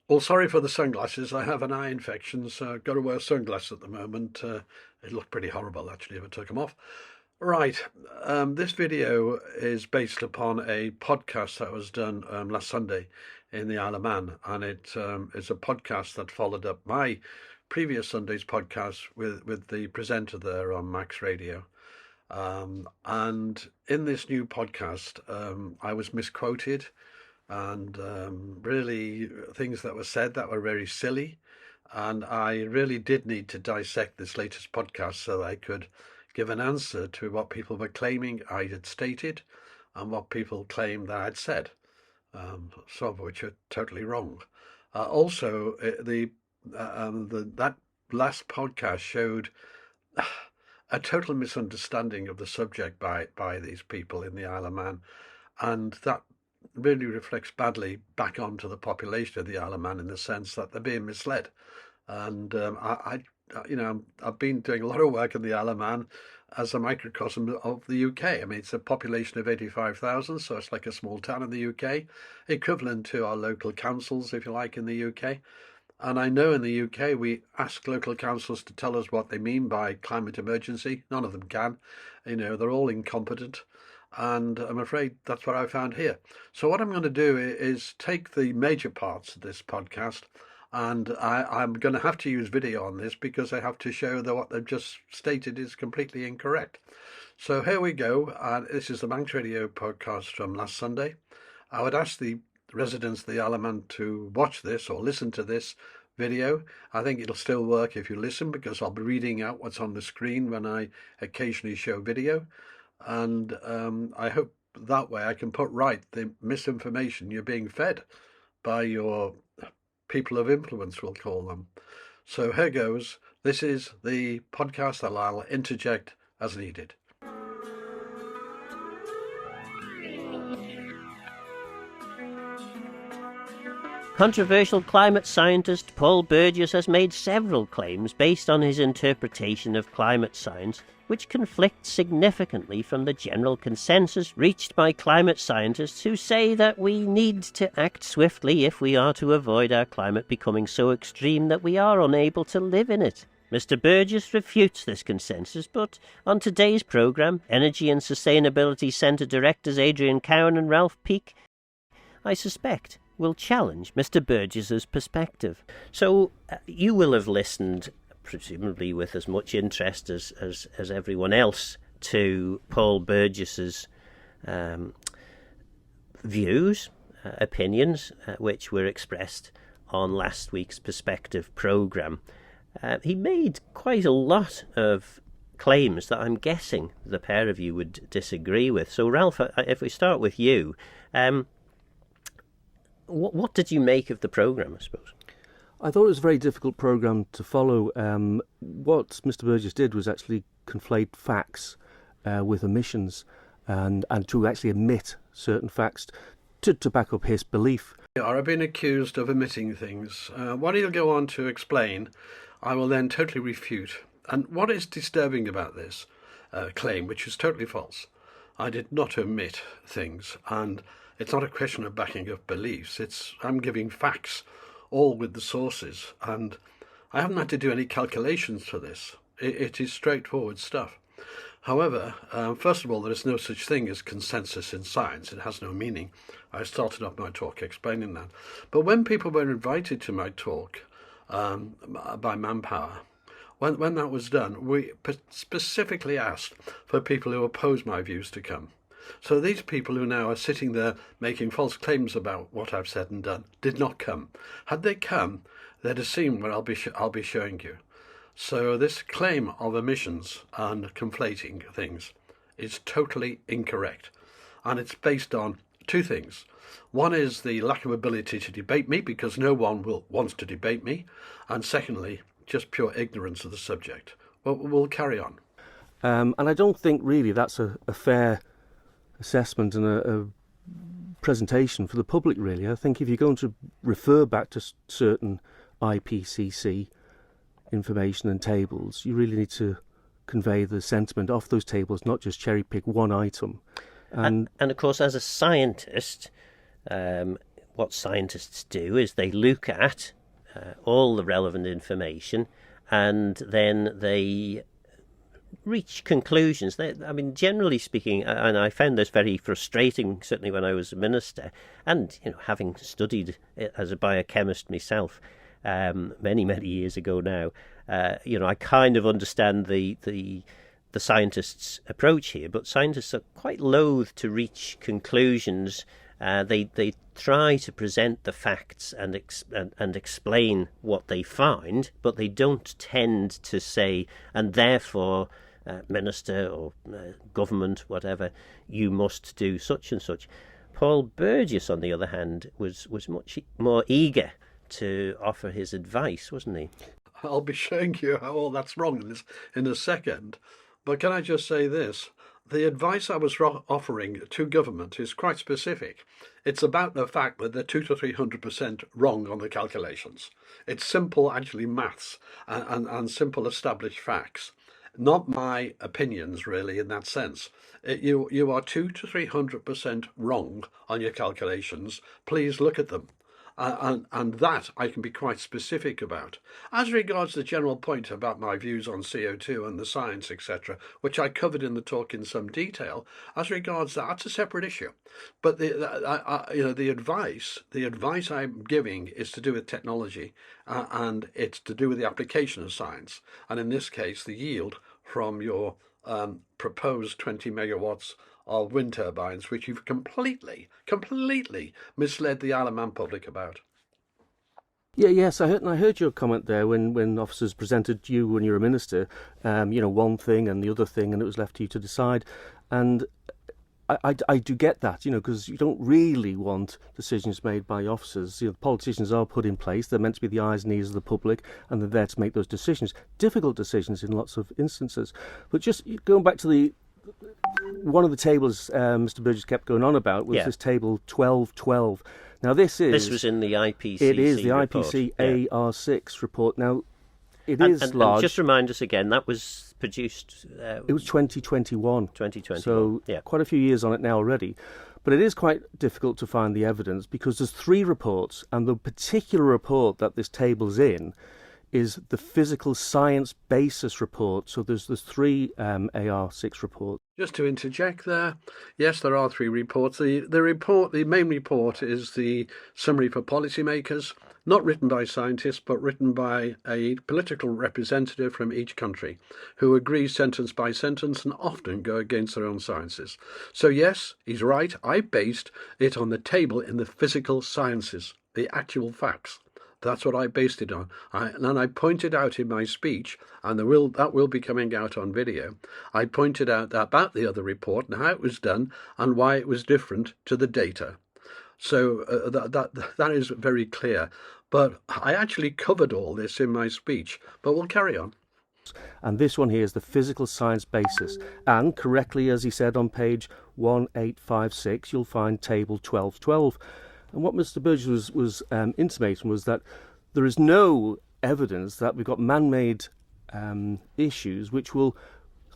Well, sorry for the sunglasses. I have an eye infection, so I've got to wear sunglasses at the moment. It looked pretty horrible, actually, if I took them off. Right. This video is based upon a podcast that was done last Sunday in the Isle of Man, and it's a podcast that followed up my previous Sunday's podcast with the presenter there on Max Radio. And in this new podcast, I was misquoted and really things that were said that were very silly. And I really did need to dissect this latest podcast so that I could give an answer to what people were claiming I had stated and what people claimed that I'd said, some of which are totally wrong. Also, that last podcast showed a total misunderstanding of the subject by these people in the Isle of Man, and that really reflects badly back onto the population of the Isle of Man in the sense that they're being misled. And I've been doing a lot of work in the Isle of Man as a microcosm of the UK. I mean, it's a population of 85,000, so it's like a small town in the UK, equivalent to our local councils, if you like, in the UK. And I know in the UK we ask local councils to tell us what they mean by climate emergency. None of them can. They're all incompetent. And I'm afraid that's what I found here. So what I'm going to do is take the major parts of this podcast, and I'm going to have to use video on this because I have to show that what they've just stated is completely incorrect. So here we go. This is the Manx Radio podcast from last Sunday. I would ask the residents of the Isle of Man to watch this or listen to this video. I think it'll still work if you listen because I'll be reading out what's on the screen when I occasionally show video. And I hope that way I can put right the misinformation you're being fed by your people of influence, we'll call them. So here goes. This is the podcast that I'll interject as needed. Controversial climate scientist Paul Burgess has made several claims based on his interpretation of climate science, which conflict significantly from the general consensus reached by climate scientists who say that we need to act swiftly if we are to avoid our climate becoming so extreme that we are unable to live in it. Mr. Burgess refutes this consensus, but on today's programme, Energy and Sustainability Centre directors Adrian Cowan and Ralph Peake, I suspect, will challenge Mr. Burgess's perspective. So you will have listened, presumably with as much interest as everyone else, to Paul Burgess's views, opinions, which were expressed on last week's Perspective programme. He made quite a lot of claims that I'm guessing the pair of you would disagree with. So Ralph, if we start with you, what did you make of the programme, I suppose? I thought it was a very difficult programme to follow. What Mr. Burgess did was actually conflate facts with omissions and to actually omit certain facts to back up his belief. I've been accused of omitting things. What he'll go on to explain, I will then totally refute. And what is disturbing about this claim, which is totally false, I did not omit things, and it's not a question of backing up beliefs. I'm giving facts, all with the sources, and I haven't had to do any calculations for this. It is straightforward stuff. However, first of all, there is no such thing as consensus in science. It has no meaning. I started off my talk explaining that. But when people were invited to my talk by Manpower, when that was done, we specifically asked for people who oppose my views to come. So these people who now are sitting there making false claims about what I've said and done did not come. Had they come, they'd have seen what I'll be showing you. So this claim of omissions and conflating things is totally incorrect. And it's based on two things. One is the lack of ability to debate me because no one wants to debate me. And secondly, just pure ignorance of the subject. Well, we'll carry on. And I don't think really that's a fair assessment and a presentation for the public, really. I think if you're going to refer back to certain IPCC information and tables, you really need to convey the sentiment off those tables, not just cherry pick one item. And of course, as a scientist, what scientists do is they look at all the relevant information, and then they reach conclusions. I mean, generally speaking, and I found this very frustrating, certainly when I was a minister, and having studied as a biochemist myself many years ago now, I kind of understand the scientists' approach here. But scientists are quite loath to reach conclusions. They try to present the facts and explain what they find, but they don't tend to say, and therefore, minister or government, whatever, you must do such and such. Paul Burgess, on the other hand, was much more eager to offer his advice, wasn't he? I'll be showing you how all that's wrong in a second. But can I just say this? The advice I was offering to government is quite specific. It's about the fact that they're 200 to 300% wrong on the calculations. It's simple, actually, maths and simple established facts. Not my opinions, really, in that sense. You are 200 to 300% wrong on your calculations. Please look at them. And that I can be quite specific about. As regards the general point about my views on CO2 and the science, etc., which I covered in the talk in some detail, as regards that's a separate issue. But the advice I'm giving is to do with technology, and it's to do with the application of science, and in this case, the yield from your proposed 20 megawatts of wind turbines, which you've completely misled the Isle of Man public about. Yes, I heard your comment there when officers presented you when you were a minister, one thing and the other thing, and it was left to you to decide. And I do get that, because you don't really want decisions made by officers. Politicians are put in place; they're meant to be the eyes and ears of the public, and they're there to make those decisions, difficult decisions in lots of instances. But just going back to one of the tables Mr. Burgess kept going on about was this table 1212. Now this was in the IPCC. It is the report. IPC AR6 report. Now it is large. And just remind us again, that was produced. It was 2021. 2021. So quite a few years on it now already. But it is quite difficult to find the evidence because there's 3 reports, and the particular report that this table's in is the physical science basis report. So there's 3 AR6 reports. Just to interject there, yes, there are 3 reports. The main report is the summary for policymakers, not written by scientists, but written by a political representative from each country, who agrees sentence by sentence and often go against their own sciences. So yes, he's right. I based it on the table in the physical sciences, the actual facts. That's what I based it on. And I pointed out in my speech, and that will be coming out on video, I pointed out about the other report and how it was done and why it was different to the data. So that is very clear. But I actually covered all this in my speech, but we'll carry on. And this one here is the physical science basis. And correctly, as he said on page 1856, you'll find table 1212. And what Mr. Burgess was intimating was that there is no evidence that we've got man-made issues which will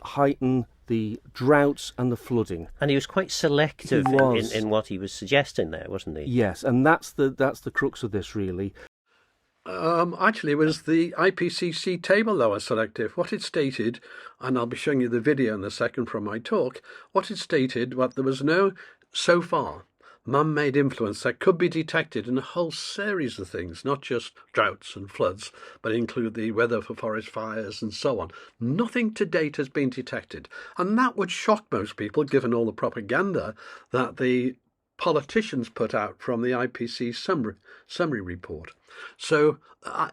heighten the droughts and the flooding. And he was quite selective in what he was suggesting there, wasn't he? Yes, and that's the crux of this, really. Actually, it was the IPCC table that was selective. What it stated, and I'll be showing you the video in a second from my talk, what it stated, there was no, so far, man-made influence that could be detected in a whole series of things, not just droughts and floods, but include the weather for forest fires and so on. Nothing to date has been detected. And that would shock most people, given all the propaganda that the politicians put out from the IPCC summary report. So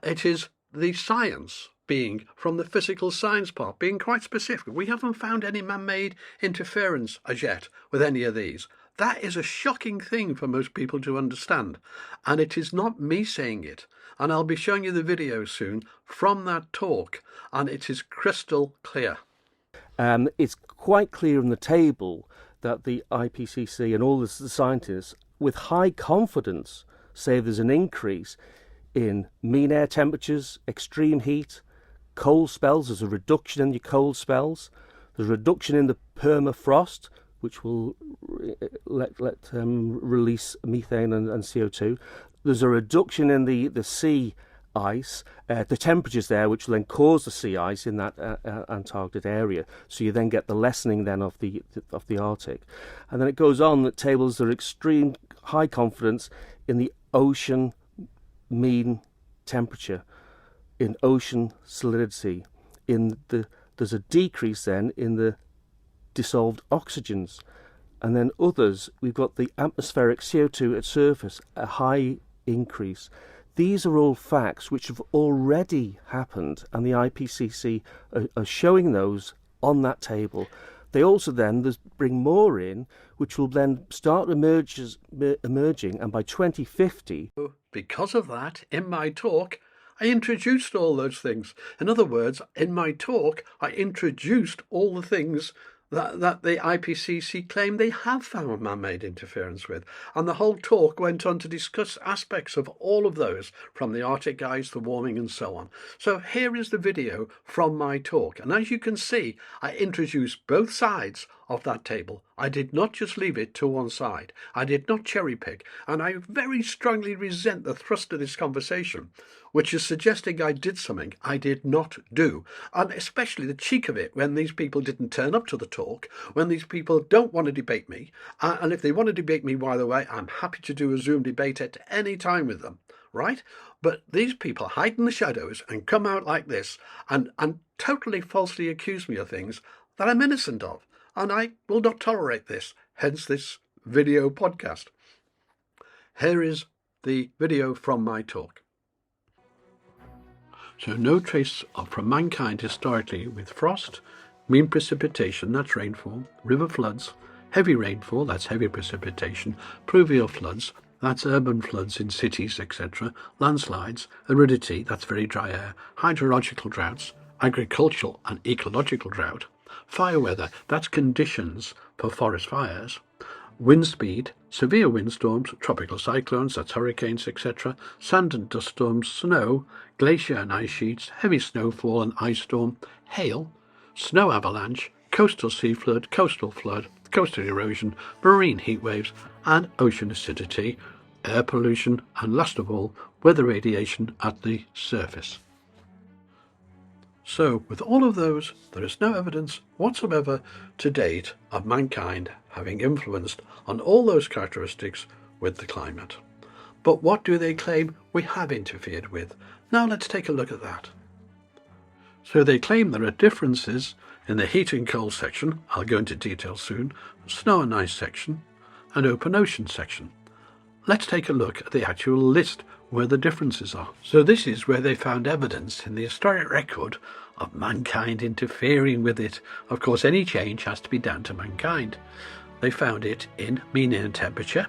it is the science being, from the physical science part, being quite specific. We haven't found any man-made interference as yet with any of these. That is a shocking thing for most people to understand. And it is not me saying it. And I'll be showing you the video soon from that talk. And it is crystal clear. It's quite clear in the table that the IPCC and all the scientists, with high confidence, say there's an increase in mean air temperatures, extreme heat, cold spells. There's a reduction in your cold spells. There's a reduction in the permafrost. which will release methane and CO2. There's a reduction in the sea ice, the temperatures there, which will then cause the sea ice in that Antarctic area. So you then get the lessening then of the Arctic, and then it goes on that tables are extreme high confidence in the ocean mean temperature, in ocean salinity, there's a decrease then in the dissolved oxygens, and then others, we've got the atmospheric CO2 at surface, a high increase. These are all facts which have already happened, and the IPCC are showing those on that table. They also then bring more in, which will then start emerging, and by 2050... Because of that, in my talk, I introduced all those things. In other words, in my talk, I introduced all the things that the IPCC claim they have found man-made interference with. And the whole talk went on to discuss aspects of all of those, from the Arctic ice, the warming and so on. So here is the video from my talk. And as you can see, I introduced both sides of that table. I did not just leave it to one side. I did not cherry pick. And I very strongly resent the thrust of this conversation, which is suggesting I did something I did not do. And especially the cheek of it when these people didn't turn up to the talk, when these people don't want to debate me. And if they want to debate me, by the way, I'm happy to do a Zoom debate at any time with them, right? But these people hide in the shadows and come out like this and totally falsely accuse me of things that I'm innocent of. And I will not tolerate this, hence this video podcast. Here is the video from my talk. So no trace from mankind historically with frost, mean precipitation, that's rainfall, river floods, heavy rainfall, that's heavy precipitation, pluvial floods, that's urban floods in cities, etc., landslides, aridity, that's very dry air, hydrological droughts, agricultural and ecological drought, fire weather, that's conditions for forest fires, wind speed, severe windstorms, tropical cyclones, that's hurricanes, etc., sand and dust storms, snow, glacier and ice sheets, heavy snowfall and ice storm, hail, snow avalanche, coastal sea flood, coastal erosion, marine heat waves, and ocean acidity, air pollution, and last of all, weather radiation at the surface. So, with all of those, there is no evidence whatsoever to date of mankind having influenced on all those characteristics with the climate. But what do they claim we have interfered with? Now let's take a look at that. So they claim there are differences in the heat and cold section, I'll go into detail soon, snow and ice section, and open ocean section. Let's take a look at the actual list where the differences are. So this is where they found evidence in the historic record of mankind interfering with it. Of course, any change has to be down to mankind. They found it in mean air temperature,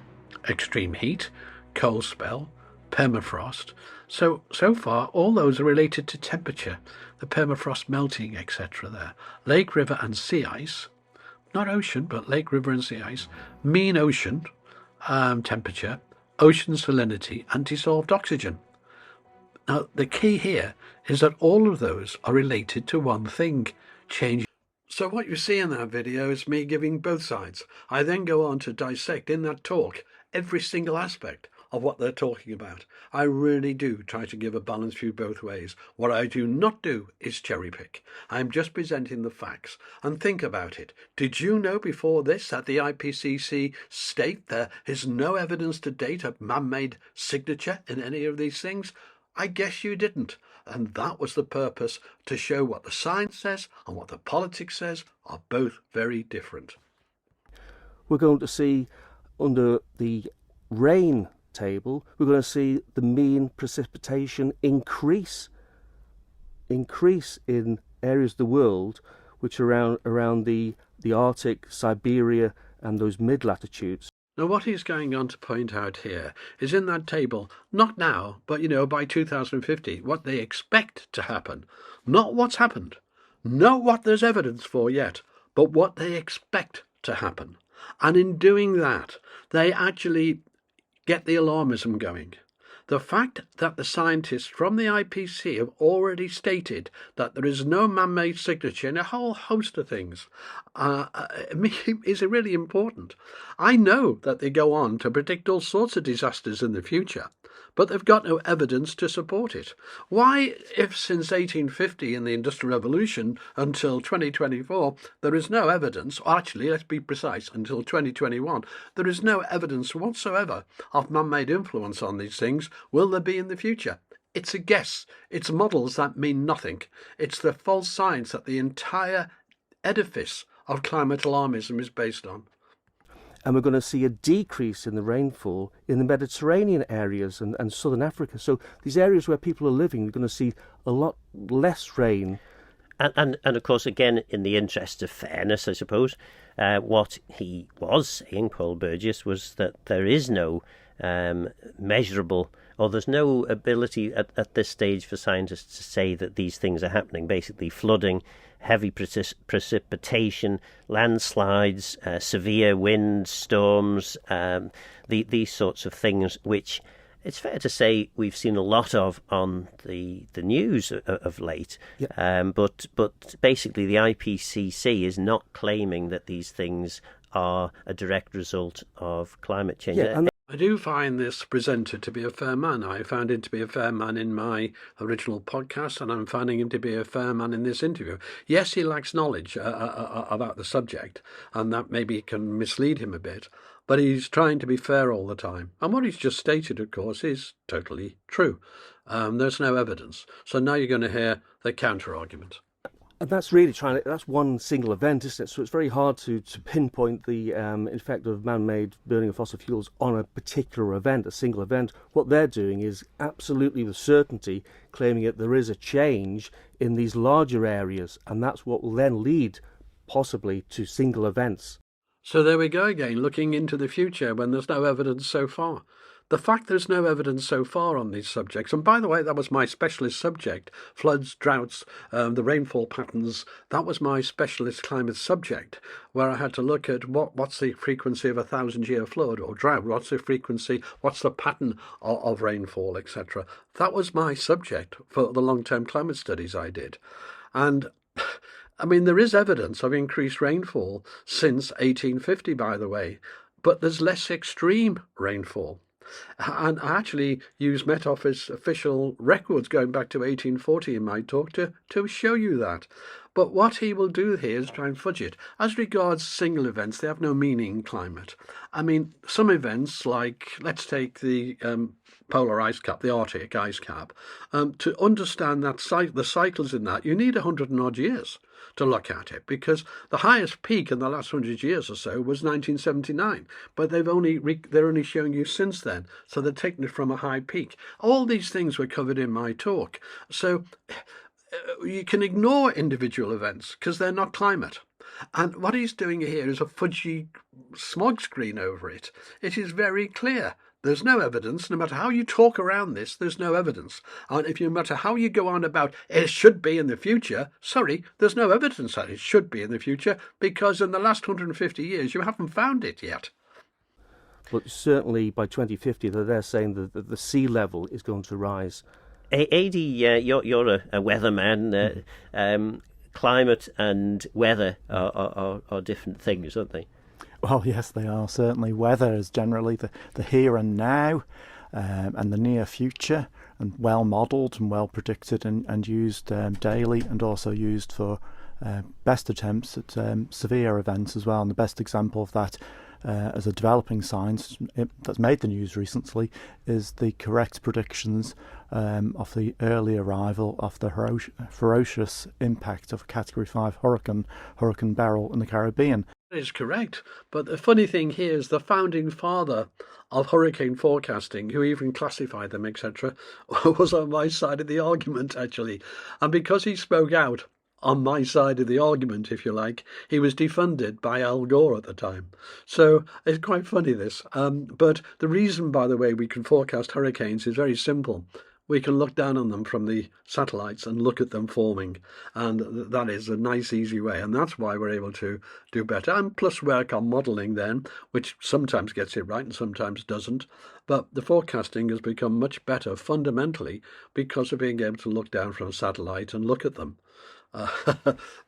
extreme heat, cold spell, permafrost. So far, all those are related to temperature, the permafrost melting, etc. there. Lake, river and sea ice, not ocean, but lake, river and sea ice, mean ocean temperature, ocean salinity and dissolved oxygen. Now, the key here is that all of those are related to one thing, change. So what you see in that video is me giving both sides. I then go on to dissect in that talk every single aspect of what they're talking about. I really do try to give a balanced view both ways. What I do not do is cherry pick. I'm just presenting the facts. And think about it. Did you know before this that the IPCC state there is no evidence to date of man-made signature in any of these things? I guess you didn't. And that was the purpose, to show what the science says and what the politics says are both very different. We're going to see under the rain table, we're going to see the mean precipitation increase in areas of the world which are around the Arctic, Siberia and those mid-latitudes. Now what he's going on to point out here is in that table, not now, but by 2050, what they expect to happen. Not what's happened, not what there's evidence for yet, but what they expect to happen. And in doing that, they actually get the alarmism going. The fact that the scientists from the IPC have already stated that there is no man-made signature in a whole host of things is really important. I know that they go on to predict all sorts of disasters in the future, but they've got no evidence to support it. Why, if since 1850 in the Industrial Revolution until 2024, there is no evidence, or actually, let's be precise, until 2021, there is no evidence whatsoever of man-made influence on these things, will there be in the future? It's a guess. It's models that mean nothing. It's the false science that the entire edifice of climate alarmism is based on. And we're going to see a decrease in the rainfall in the Mediterranean areas and southern Africa. So these areas where people are living, we're going to see a lot less rain. And of course, again, in the interest of fairness, I suppose, what he was saying, Paul Burgess, was that there is no measurable, or there's no ability at this stage for scientists to say that these things are happening. Basically, flooding, heavy precipitation, landslides, severe winds, storms, these sorts of things, which it's fair to say we've seen a lot of on the news of late. Yep. But basically the IPCC is not claiming that these things are a direct result of climate change. Yeah, I do find this presenter to be a fair man. I found him to be a fair man in my original podcast, and I'm finding him to be a fair man in this interview. Yes, he lacks knowledge about the subject, and that maybe can mislead him a bit, but he's trying to be fair all the time. And what he's just stated, of course, is totally true. There's no evidence. So now you're going to hear the counter-argument. And that's really that's one single event, isn't it? So it's very hard to pinpoint the effect of man-made burning of fossil fuels on a particular event, a single event. What they're doing is absolutely with certainty claiming that there is a change in these larger areas, and that's what will then lead possibly to single events. So there we go again, looking into the future when there's no evidence so far. The fact there's no evidence so far on these subjects, and by the way, that was my specialist subject, floods, droughts, the rainfall patterns, that was my specialist climate subject, where I had to look at what's the frequency of a 1,000-year flood or drought, what's the frequency, what's the pattern of rainfall, etc. That was my subject for the long-term climate studies I did. And I mean, there is evidence of increased rainfall since 1850, by the way, but there's less extreme rainfall. And I actually use Met Office official records going back to 1840 in my talk to show you that. But what he will do here is try and fudge it. As regards single events, they have no meaning in climate. I mean, some events, like, let's take the polar ice cap, the Arctic ice cap, to understand that the cycles in that, you need 100 and odd years to look at it, because the highest peak in the last 100 years or so was 1979, but they're only showing you since then, so they're taking it from a high peak. All these things were covered in my talk, so you can ignore individual events because they're not climate. And what he's doing here is a fudgy smog screen over it. It is very clear. There's no evidence. No matter how you talk around this, there's no evidence. And no matter how you go on about it should be in the future, sorry, there's no evidence that it should be in the future, because in the last 150 years you haven't found it yet. But certainly by 2050, they're saying that the sea level is going to rise. Adi, you're a weatherman. Climate and weather are different things, aren't they? Well, yes, they are. Certainly weather is generally the here and now and the near future, and well modelled and well predicted and used daily, and also used for best attempts at severe events as well. And the best example of that as a developing science that's made the news recently is the correct predictions of the early arrival of the ferocious impact of a Category 5 Hurricane Beryl in the Caribbean. That is correct. But the funny thing here is the founding father of hurricane forecasting, who even classified them, etc., was on my side of the argument, actually. And because he spoke out on my side of the argument, if you like, he was defunded by Al Gore at the time. So it's quite funny, this. But the reason, by the way, we can forecast hurricanes is very simple. we can look down on them from the satellites and look at them forming, and that is a nice, easy way, and that's why we're able to do better. And plus work on modelling then, which sometimes gets it right and sometimes doesn't, but the forecasting has become much better fundamentally because of being able to look down from a satellite and look at them.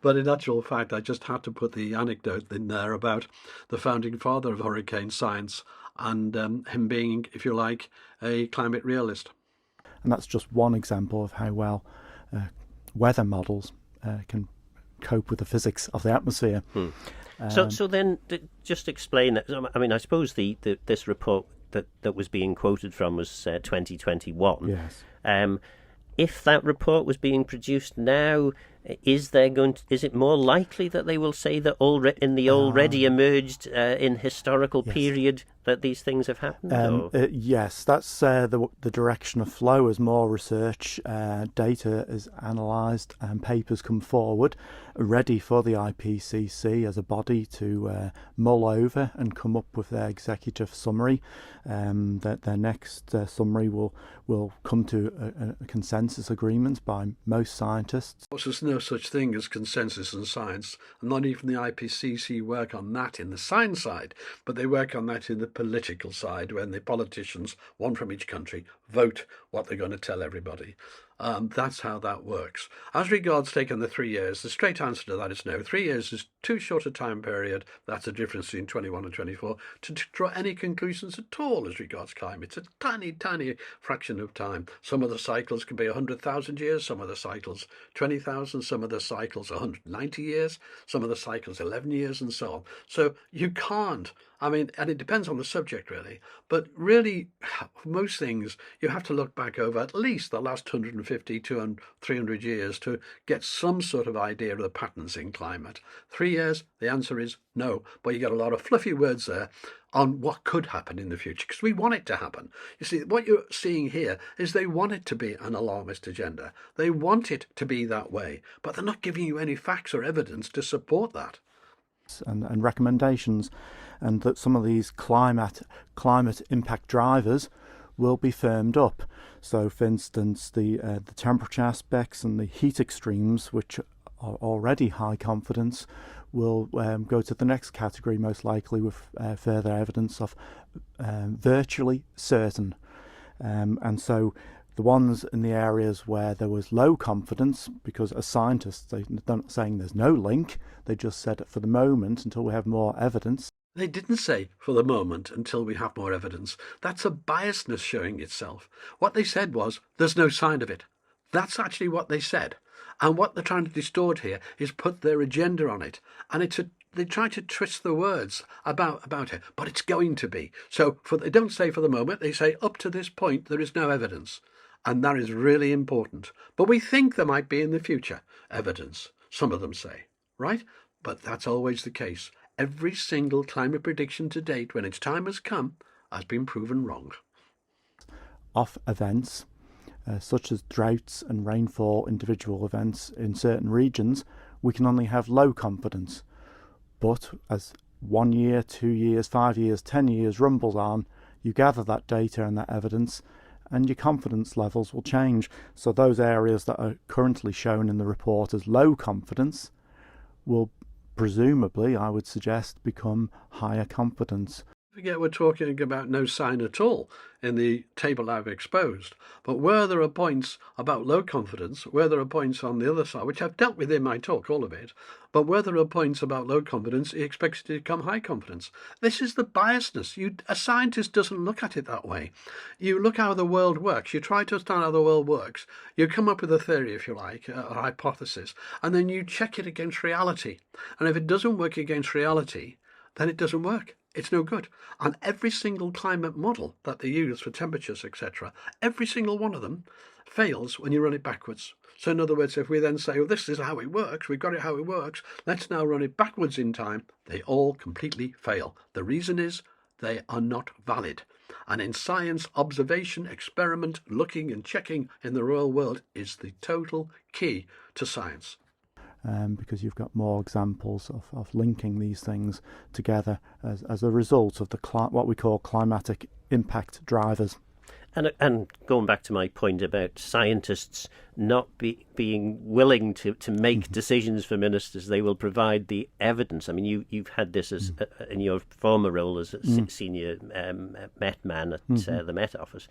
But in actual fact, I just had to put the anecdote in there about the founding father of hurricane science and him being, if you like, a climate realist. And that's just one example of how well weather models can cope with the physics of the atmosphere. So then, just explain it. I mean, I suppose this report that was being quoted from was 2021. Yes. If that report was being produced now, is it more likely that they will say that in the already emerged in historical period that these things have happened? Yes, that's the direction of flow as more research data is analysed and papers come forward ready for the IPCC as a body to mull over and come up with their executive summary. That their next summary will come to a consensus agreement by most scientists. There's no such thing as consensus in science, and not even the IPCC work on that in the science side, but they work on that in the political side when the politicians, one from each country, vote what they're going to tell everybody. That's how that works. As regards taking the 3 years, the straight answer to that is no. 3 years is too short a time period. That's the difference between 21 and 24 to draw any conclusions at all as regards climate. It's a tiny, tiny fraction of time. Some of the cycles can be 100,000 years, some of the cycles 20,000, some of the cycles 190 years, some of the cycles 11 years, and so on. So you can't. I mean, and it depends on the subject, really. But really, most things, you have to look back over at least the last 150, 200, 300 years to get some sort of idea of the patterns in climate. 3 years, the answer is no. But you get a lot of fluffy words there on what could happen in the future, because we want it to happen. You see, what you're seeing here is they want it to be an alarmist agenda. They want it to be that way, but they're not giving you any facts or evidence to support that. And recommendations, and that some of these climate impact drivers will be firmed up. So, for instance, the temperature aspects and the heat extremes, which are already high confidence, will go to the next category, most likely with further evidence of virtually certain. And so the ones in the areas where there was low confidence, because as scientists, they're not saying there's no link, they just said for the moment, until we have more evidence. They didn't say for the moment until we have more evidence. That's a biasness showing itself. What they said was there's no sign of it. That's actually what they said. And what they're trying to distort here is put their agenda on it. And they try to twist the words about it, but it's going to be. So they don't say for the moment, they say up to this point there is no evidence. And that is really important. But we think there might be in the future evidence, some of them say, right? But that's always the case. Every single climate prediction to date, when its time has come, has been proven wrong. Off events, such as droughts and rainfall individual events in certain regions, we can only have low confidence. But as 1 year, 2 years, 5 years, 10 years rumbles on, you gather that data and that evidence, and your confidence levels will change. So those areas that are currently shown in the report as low confidence will presumably, I would suggest, become higher confidence. Forget we're talking about no sign at all in the table I've exposed. But where there are points about low confidence, where there are points on the other side, which I've dealt with in my talk, all of it, but where there are points about low confidence, he expects it to become high confidence. This is the biasness. A scientist doesn't look at it that way. You look how the world works. You try to understand how the world works. You come up with a theory, if you like, a hypothesis, and then you check it against reality. And if it doesn't work against reality, then it doesn't work. It's no good. And every single climate model that they use for temperatures, etc., every single one of them fails when you run it backwards. So in other words, if we then say, oh, this is how it works, we've got it how it works, let's now run it backwards in time, they all completely fail. The reason is they are not valid. And in science, observation, experiment, looking and checking in the real world is the total key to science. Because you've got more examples of linking these things together as a result of what we call climatic impact drivers. And going back to my point about scientists not being willing to make decisions for ministers, they will provide the evidence. I mean, you've had this as in your former role as a senior Met man at the Met Office.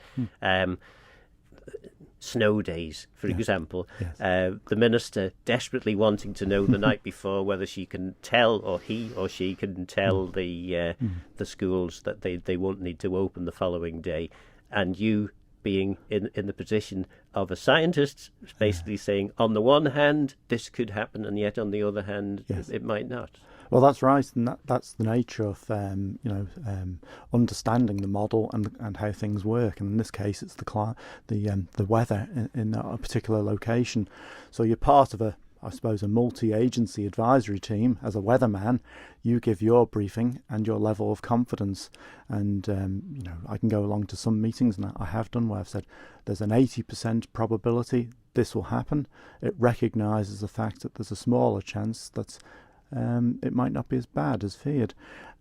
Snow days, for example, the minister desperately wanting to know the night before whether she can tell, or he or she can tell the schools that they won't need to open the following day, and you being in the position of a scientist, basically saying, on the one hand, this could happen, and yet on the other hand, it might not. Well, that's right, and that's the nature of understanding the model and how things work. And in this case, it's the weather in a particular location. So you're part of a multi-agency advisory team. As a weatherman, you give your briefing and your level of confidence. And I can go along to some meetings, and I have done, where I've said there's an 80% probability this will happen. It recognises the fact that there's a smaller chance that it might not be as bad as feared,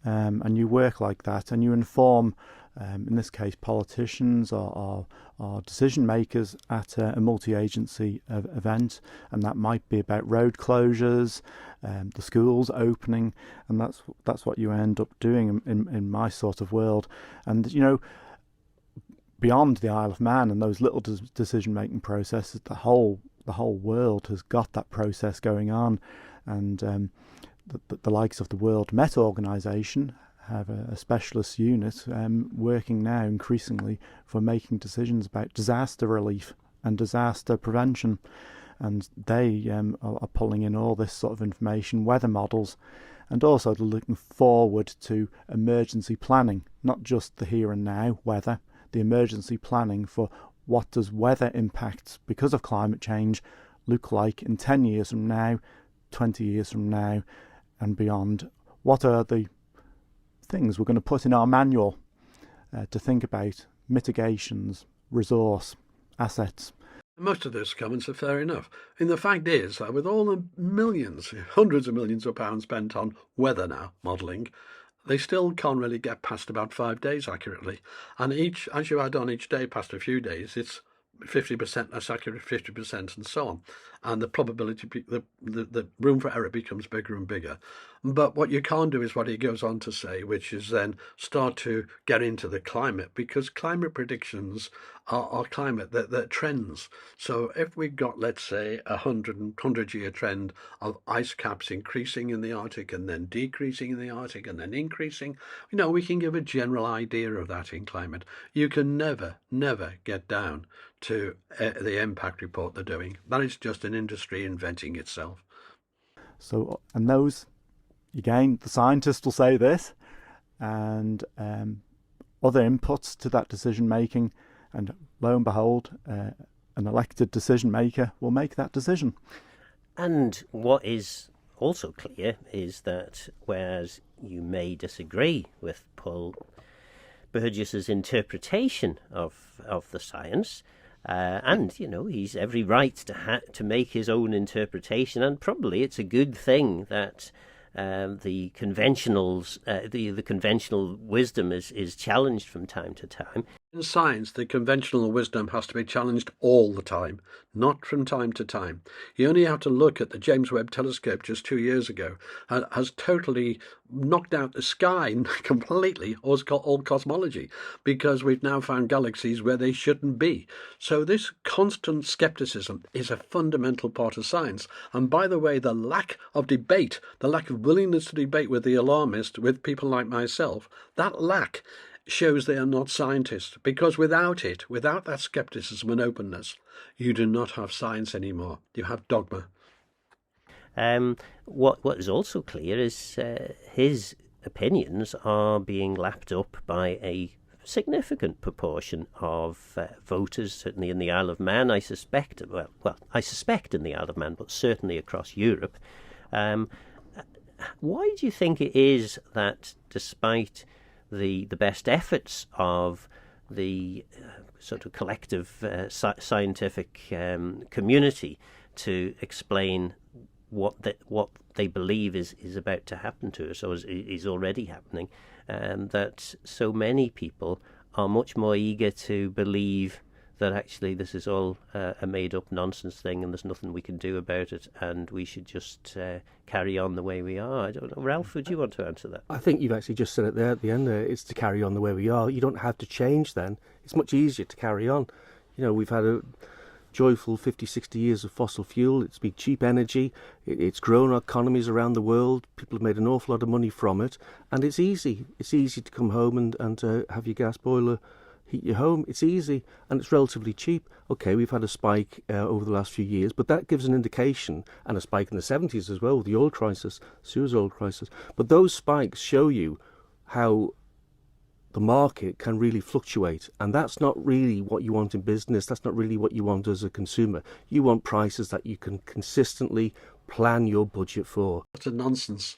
and you work like that, and you inform, in this case, politicians or decision makers at a multi-agency event, and that might be about road closures, the schools opening, and that's what you end up doing in my sort of world. And beyond the Isle of Man and those little decision-making processes, the whole world has got that process going on, and the likes of the World Met Organization have a specialist unit working now increasingly for making decisions about disaster relief and disaster prevention, and they are pulling in all this sort of information, weather models, and also looking forward to emergency planning, not just the here and now weather, the emergency planning for what does weather impacts because of climate change look like in 10 years from now, 20 years from now, and beyond. What are the things we're going to put in our manual to think about mitigations, resource, assets? Most of those comments are fair enough. And the fact is that with all the millions, hundreds of millions of pounds spent on weather now modelling, they still can't really get past about 5 days accurately. And as you add on each day past a few days, it's 50% less accurate, 50%, and so on. And the probability, the room for error becomes bigger and bigger. But what you can't do is what he goes on to say, which is then start to get into the climate, because climate predictions are climate, they're trends. So if we've got, let's say, a 100-year trend of ice caps increasing in the Arctic and then decreasing in the Arctic and then increasing, we can give a general idea of that in climate. You can never get down to the impact report they're doing. That is just an industry inventing itself. So, and those, again, the scientists will say this, and other inputs to that decision making, and lo and behold, an elected decision maker will make that decision. And what is also clear is that whereas you may disagree with Paul Burgess's interpretation of the science, and he's every right to make his own interpretation, and probably it's a good thing that the conventional wisdom is challenged from time to time. In science, the conventional wisdom has to be challenged all the time, not from time to time. You only have to look at the James Webb Telescope just 2 years ago, has totally knocked out the sky completely, all cosmology, because we've now found galaxies where they shouldn't be. So this constant skepticism is a fundamental part of science. And by the way, the lack of debate, the lack of willingness to debate with the alarmist, with people like myself, that lack shows they are not scientists, because without that skepticism and openness, you do not have science anymore. You have dogma. What is also clear is his opinions are being lapped up by a significant proportion of voters, certainly in the Isle of Man. I suspect in the Isle of Man, but certainly across Europe. Why do you think it is that, despite the best efforts of the sort of collective scientific community to explain what they believe is about to happen to us, or is already happening, that so many people are much more eager to believe that actually this is all a made-up nonsense thing and there's nothing we can do about it and we should just carry on the way we are. I don't know. Ralph, would you want to answer that? I think you've actually just said it there at the end there. It's to carry on the way we are. You don't have to change then. It's much easier to carry on. You know, we've had a joyful 50, 60 years of fossil fuel. It's been cheap energy. It's grown our economies around the world. People have made an awful lot of money from it. And it's easy. It's easy to come home and have your gas boiler heat your home. It's easy and it's relatively cheap. Okay, we've had a spike over the last few years, but that gives an indication, and a spike in the 70s as well, with the oil crisis, Suez oil crisis. But those spikes show you how the market can really fluctuate, and that's not really what you want in business. That's not really what you want as a consumer. You want prices that you can consistently plan your budget for. That's a nonsense.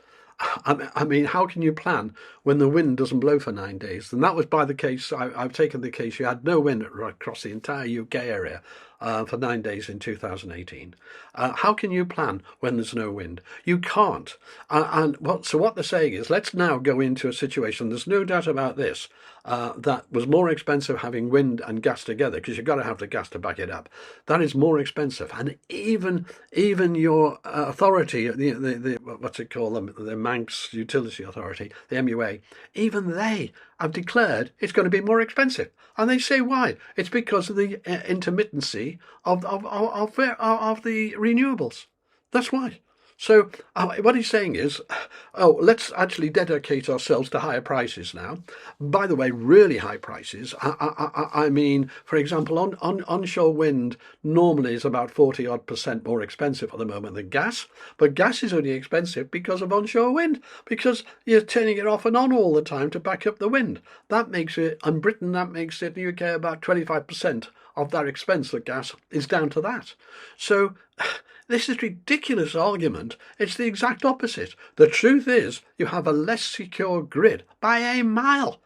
I mean, how can you plan when the wind doesn't blow for 9 days? And that was by the case, I've taken the case, you had no wind across the entire UK area for 9 days in 2018. How can you plan when there's no wind? You can't. So what they're saying is, let's now go into a situation, there's no doubt about this, that was more expensive having wind and gas together, because you've got to have the gas to back it up. That is more expensive. And even your authority, the what's it called, the Manx Utility Authority, the MUA, even they have declared it's going to be more expensive. And they say why? It's because of the intermittency of the renewables. That's why. So what he's saying is, let's actually dedicate ourselves to higher prices now. By the way, really high prices. I mean, for example, onshore wind normally is about 40% more expensive at the moment than gas. But gas is only expensive because of onshore wind, because you're turning it off and on all the time to back up the wind. That makes it, in Britain, that makes it in the UK about 25% of that expense of gas is down to that. So this is ridiculous argument. It's the exact opposite. The truth is, you have a less secure grid by a mile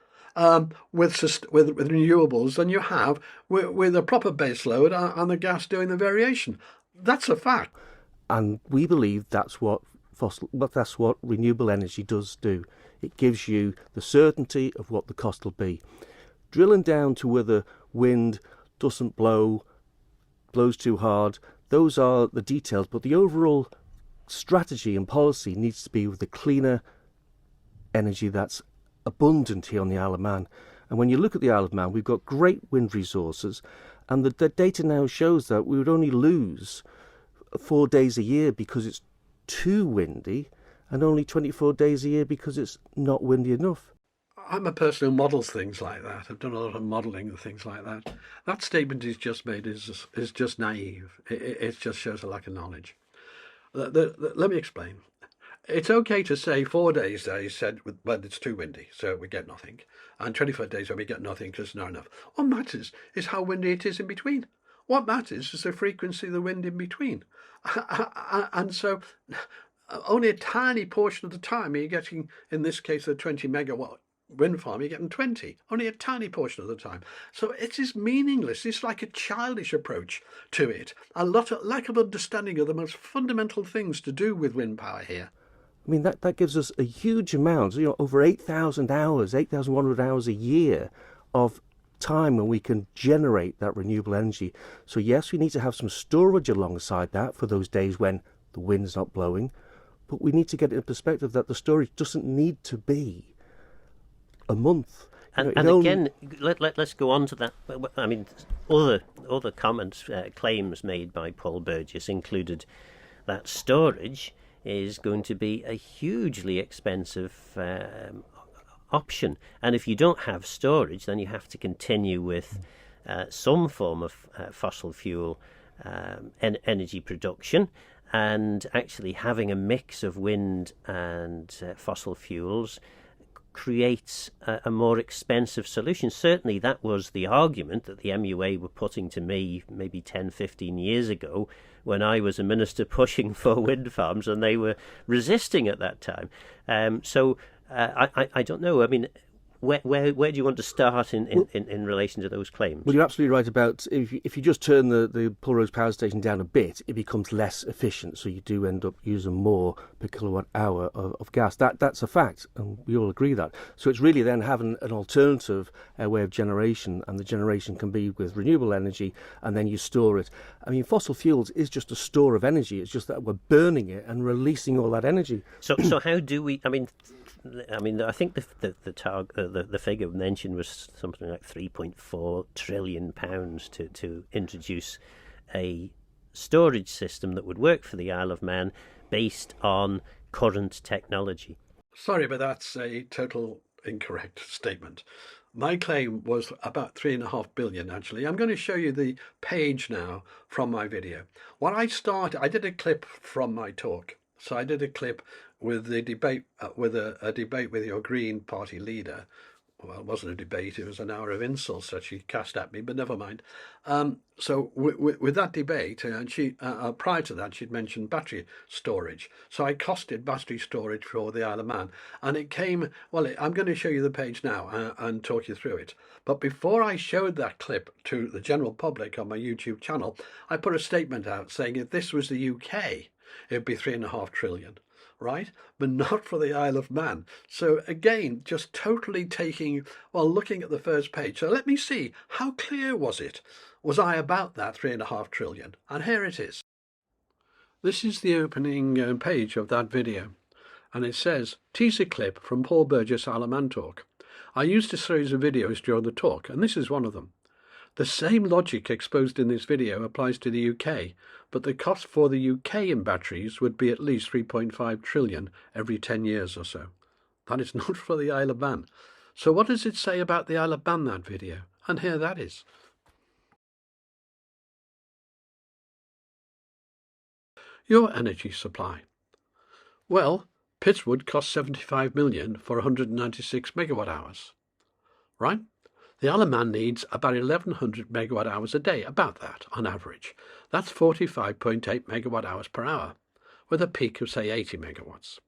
with renewables than you have with a proper base load and the gas doing the variation. That's a fact. And we believe that's what renewable energy does do. It gives you the certainty of what the cost will be. Drilling down to whether wind doesn't blows too hard, those are the details, but the overall strategy and policy needs to be with the cleaner energy that's abundant here on the Isle of Man. And when you look at the Isle of Man, we've got great wind resources, and the data now shows that we would only lose 4 days a year because it's too windy, and only 24 days a year because it's not windy enough. I'm a person who models things like that. I've done a lot of modelling and things like that. That statement he's just made is just naive. It just shows a lack of knowledge. Let me explain. It's okay to say 4 days, he said, when it's too windy, so we get nothing, and 24 days when we get nothing because it's not enough. What matters is how windy it is in between. What matters is the frequency of the wind in between. And so only a tiny portion of the time are you getting, in this case, a 20 megawatt wind farm, you're getting 20, only a tiny portion of the time. So it is meaningless. It's like a childish approach to it. A lack of understanding of the most fundamental things to do with wind power here. I mean, that gives us a huge amount, over 8,000 hours, 8,100 hours a year of time when we can generate that renewable energy. So yes, we need to have some storage alongside that for those days when the wind's not blowing, but we need to get it in perspective that the storage doesn't need to be a month. Again, let's go on to that. I mean, other comments, claims made by Paul Burgess included that storage is going to be a hugely expensive option. And if you don't have storage, then you have to continue with some form of fossil fuel energy production. And actually having a mix of wind and fossil fuels creates a more expensive solution. Certainly that was the argument that the MUA were putting to me maybe 10, 15 years ago when I was a minister pushing for wind farms, and they were resisting at that time. So I don't know. I mean, where do you want to start in relation to those claims? Well, you're absolutely right about if you just turn the Pulrose power station down a bit, it becomes less efficient, so you do end up using more per kilowatt hour of gas. That's a fact, and we all agree that. So it's really then having an alternative way of generation, and the generation can be with renewable energy, and then you store it. I mean, fossil fuels is just a store of energy. It's just that we're burning it and releasing all that energy. So how do we? I mean, I think the figure mentioned was something like £3.4 trillion to introduce a storage system that would work for the Isle of Man based on current technology. Sorry, but that's a total incorrect statement. My claim was about 3.5 billion, actually. I'm going to show you the page now from my video. When I started, I did a clip from my talk. So I did a clip with the debate, with a debate with your Green Party leader. Well, it wasn't a debate, it was an hour of insults that she cast at me, but never mind. So with that debate, and she prior to that, she'd mentioned battery storage. So I costed battery storage for the Isle of Man. And it came, well, I'm going to show you the page now and talk you through it. But before I showed that clip to the general public on my YouTube channel, I put a statement out saying if this was the UK, it'd be 3.5 trillion. Right, but not for the Isle of Man. So again, just totally looking at the first page. So let me see, how clear was I about that 3.5 trillion? And here it is. This is the opening page of that video. And it says, teaser clip from Paul Burgess Isle of Man talk. I used a series of videos during the talk, and this is one of them. The same logic exposed in this video applies to the UK, but the cost for the UK in batteries would be at least 3.5 trillion every 10 years or so. That is not for the Isle of Man. So what does it say about the Isle of Man, that video? And here that is. Your energy supply. Well, Pittswood costs 75 million for 196 megawatt hours. Right? The Isle of Man needs about 1,100 megawatt hours a day, about that on average. That's 45.8 megawatt hours per hour, with a peak of, say, 80 megawatts.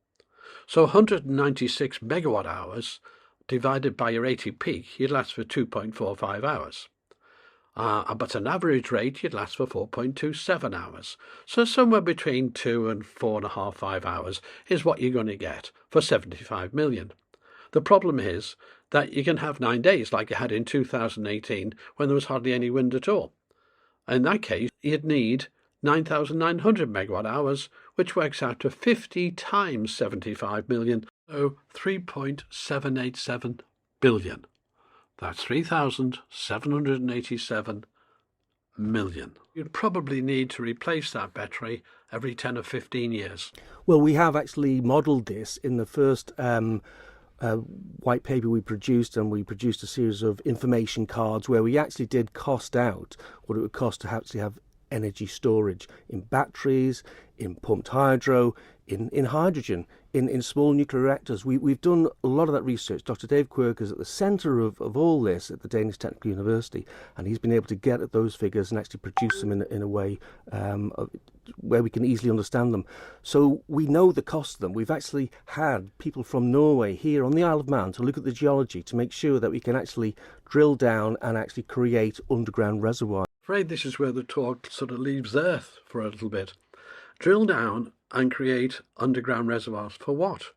So 196 megawatt hours divided by your 80 peak, you'd last for 2.45 hours. But an average rate, you'd last for 4.27 hours. So somewhere between 2 and 4.5, 5 hours is what you're going to get for 75 million. The problem is that you can have 9 days like you had in 2018 when there was hardly any wind at all. In that case, you'd need 9,900 megawatt hours, which works out to 50 times 75 million, so 3.787 billion. That's 3,787 million. You'd probably need to replace that battery every 10 or 15 years. Well, we have actually modelled this in the first white paper we produced, and we produced a series of information cards where we actually did cost out what it would cost to actually have energy storage in batteries, in pumped hydro, in hydrogen, in small nuclear reactors. We've done a lot of that research. Dr. Dave Quirk is at the centre of all this at the Danish Technical University, and he's been able to get at those figures and actually produce them in a way where we can easily understand them. So we know the cost of them. We've actually had people from Norway here on the Isle of Man to look at the geology to make sure that we can actually drill down and actually create underground reservoirs. I'm afraid this is where the talk sort of leaves Earth for a little bit. Drill down and create underground reservoirs for what?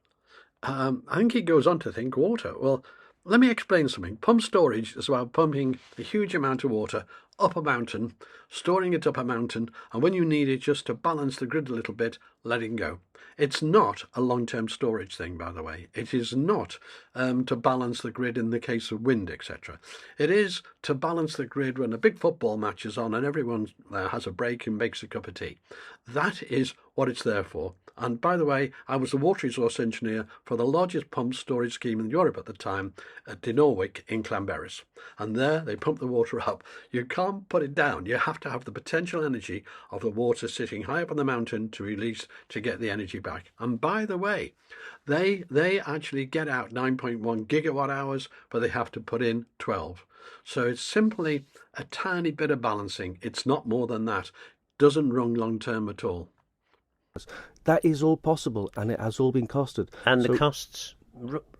I think he goes on to think water. Well, let me explain something. Pump storage is about pumping a huge amount of water up a mountain, storing it up a mountain, and when you need it just to balance the grid a little bit, letting go. It's not a long-term storage thing, by the way. It is not to balance the grid in the case of wind, etc. It is to balance the grid when a big football match is on and everyone has a break and makes a cup of tea. That is what it's there for. And by the way, I was the water resource engineer for the largest pump storage scheme in Europe at the time, at Dinorwic in Llanberis. And there they pump the water up. You can't put it down. You have to have the potential energy of the water sitting high up on the mountain to release to get the energy back. And by the way, they actually get out 9.1 gigawatt hours, but they have to put in 12. So it's simply a tiny bit of balancing. It's not more than that. Doesn't run long term at all. That is all possible, and it has all been costed. And the costs?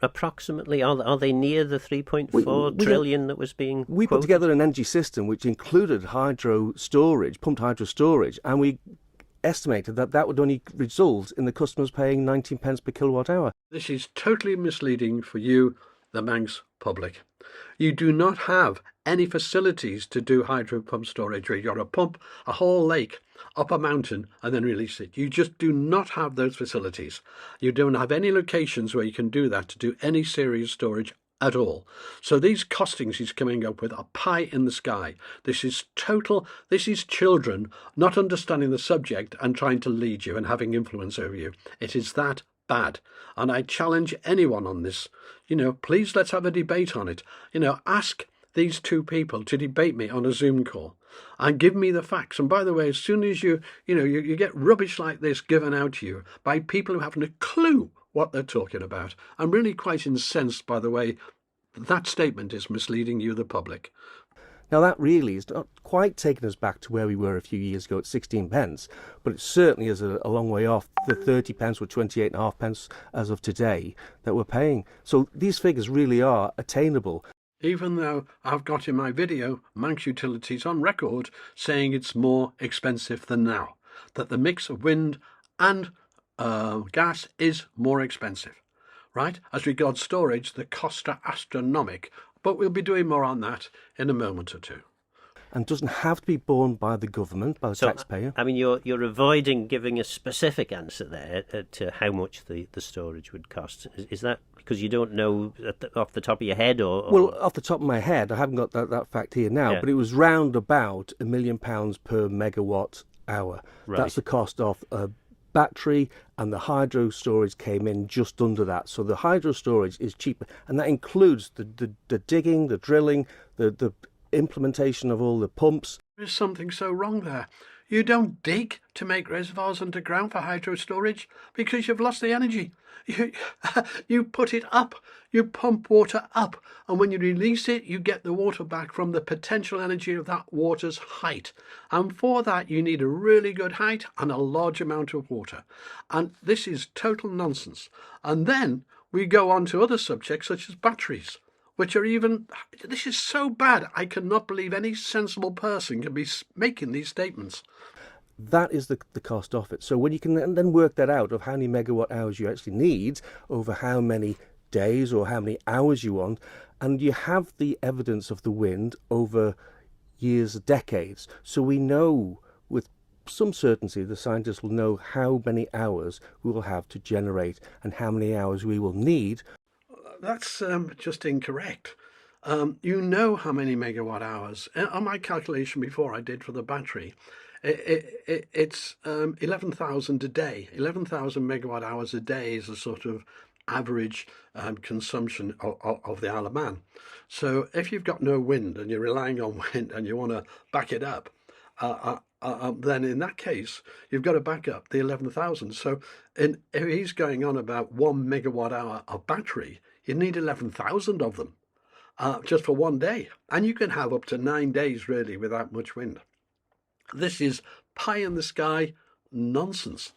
approximately? Are they near the 3.4 trillion that was being We quoted? put together an energy system which included hydro storage, pumped hydro storage, and we estimated that that would only result in the customers paying 19 pence per kilowatt hour. This is totally misleading for you, the Manx public. You do not have any facilities to do hydro pump storage where you've got to pump a whole lake up a mountain and then release it. You just do not have those facilities. You don't have any locations where you can do that to do any serious storage at all. So these costings he's coming up with are pie in the sky. This is children not understanding the subject and trying to lead you and having influence over you. It is that bad. And I challenge anyone on this, please let's have a debate on it. Ask these two people to debate me on a Zoom call and give me the facts. And by the way, as soon as you get rubbish like this given out to you by people who haven't a clue what they're talking about, I'm really quite incensed by the way that statement is misleading you, the public. Now, that really is not quite taking us back to where we were a few years ago at 16 pence, but it certainly is a long way off the 30 pence or 28.5 pence as of today that we're paying. So these figures really are attainable. Even though I've got in my video Manx Utilities on record saying it's more expensive than now, that the mix of wind and gas is more expensive, right? As regards storage, the costs are astronomical, but we'll be doing more on that in a moment or two. And doesn't have to be borne by the government, by the taxpayer. I mean, you're avoiding giving a specific answer there to how much the storage would cost. Is that because you don't know off the top of your head, or? Well, off the top of my head, I haven't got that fact here now, Yeah. but it was round about £1 million per megawatt hour. Right. That's the cost of a battery, and the hydro storage came in just under that. So the hydro storage is cheaper, and that includes the digging, the drilling, the implementation of all the pumps. There's something so wrong there. You don't dig to make reservoirs underground for hydro storage because you've lost the energy. You put it up, you pump water up, and when you release it, you get the water back from the potential energy of that water's height. And for that, you need a really good height and a large amount of water. And this is total nonsense. And then we go on to other subjects such as batteries, which are this is so bad, I cannot believe any sensible person can be making these statements. That is the cost of it. So when you can then work that out of how many megawatt hours you actually need over how many days or how many hours you want, and you have the evidence of the wind over years, decades. So we know with some certainty, the scientists will know how many hours we will have to generate and how many hours we will need. That's just incorrect. You know how many megawatt hours. On my calculation before I did for the battery, it's 11,000 a day. 11,000 megawatt hours a day is a sort of average consumption of the Isle of Man. So if you've got no wind and you're relying on wind and you want to back it up, then in that case, you've got to back up the 11,000. So if he's going on about 1 megawatt hour of battery, you need 11,000 of them just for one day. And you can have up to 9 days, really, without much wind. This is pie in the sky nonsense.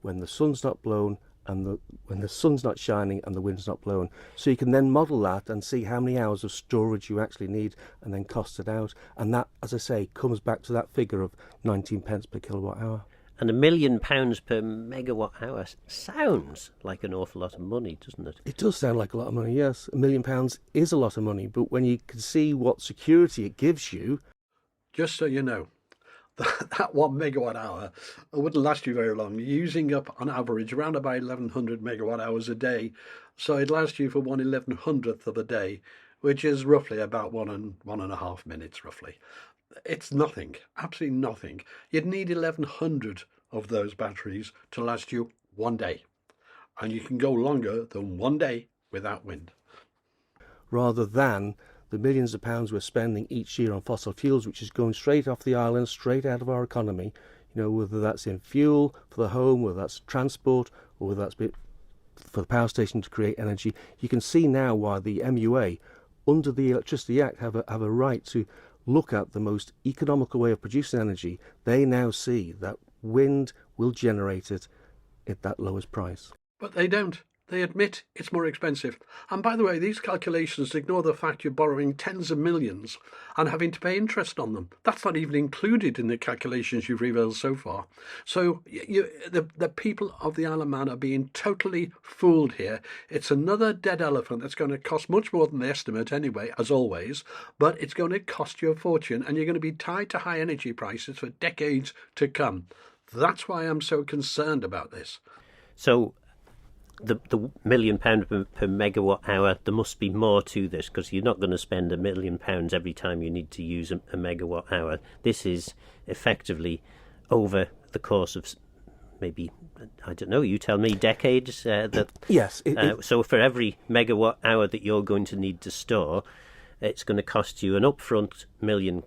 When the sun's not blown and when the sun's not shining and the wind's not blowing. So you can then model that and see how many hours of storage you actually need and then cost it out. And that, as I say, comes back to that figure of 19 pence per kilowatt hour. And £1 million per megawatt hour sounds like an awful lot of money, doesn't it? It does sound like a lot of money, yes. £1 million is a lot of money, but when you can see what security it gives you... Just so you know, that 1 megawatt hour wouldn't last you very long. You're using up on average around about 1,100 megawatt hours a day. So it'd last you for 1/1100th of a day, which is roughly about 1.5 minutes, roughly. It's nothing, absolutely nothing. You'd need 1,100 of those batteries to last you one day. And you can go longer than one day without wind. Rather than the millions of pounds we're spending each year on fossil fuels, which is going straight off the island, straight out of our economy, whether that's in fuel for the home, whether that's transport, or whether that's for the power station to create energy. You can see now why the MUA, under the Electricity Act, have a right to look at the most economical way of producing energy. They now see that wind will generate it at that lowest price. But they don't. They admit it's more expensive. And by the way, these calculations ignore the fact you're borrowing tens of millions and having to pay interest on them. That's not even included in the calculations you've revealed so far. So the people of the Isle of Man are being totally fooled here. It's another dead elephant that's going to cost much more than the estimate anyway, as always, but it's going to cost you a fortune, and you're going to be tied to high energy prices for decades to come. That's why I'm so concerned about this. So the £1 million per megawatt hour, there must be more to this, because you're not going to spend £1 million every time you need to use a megawatt hour. This is effectively over the course of maybe, I don't know, you tell me, decades. Yes. So for every megawatt hour that you're going to need to store, it's going to cost you an upfront £1 million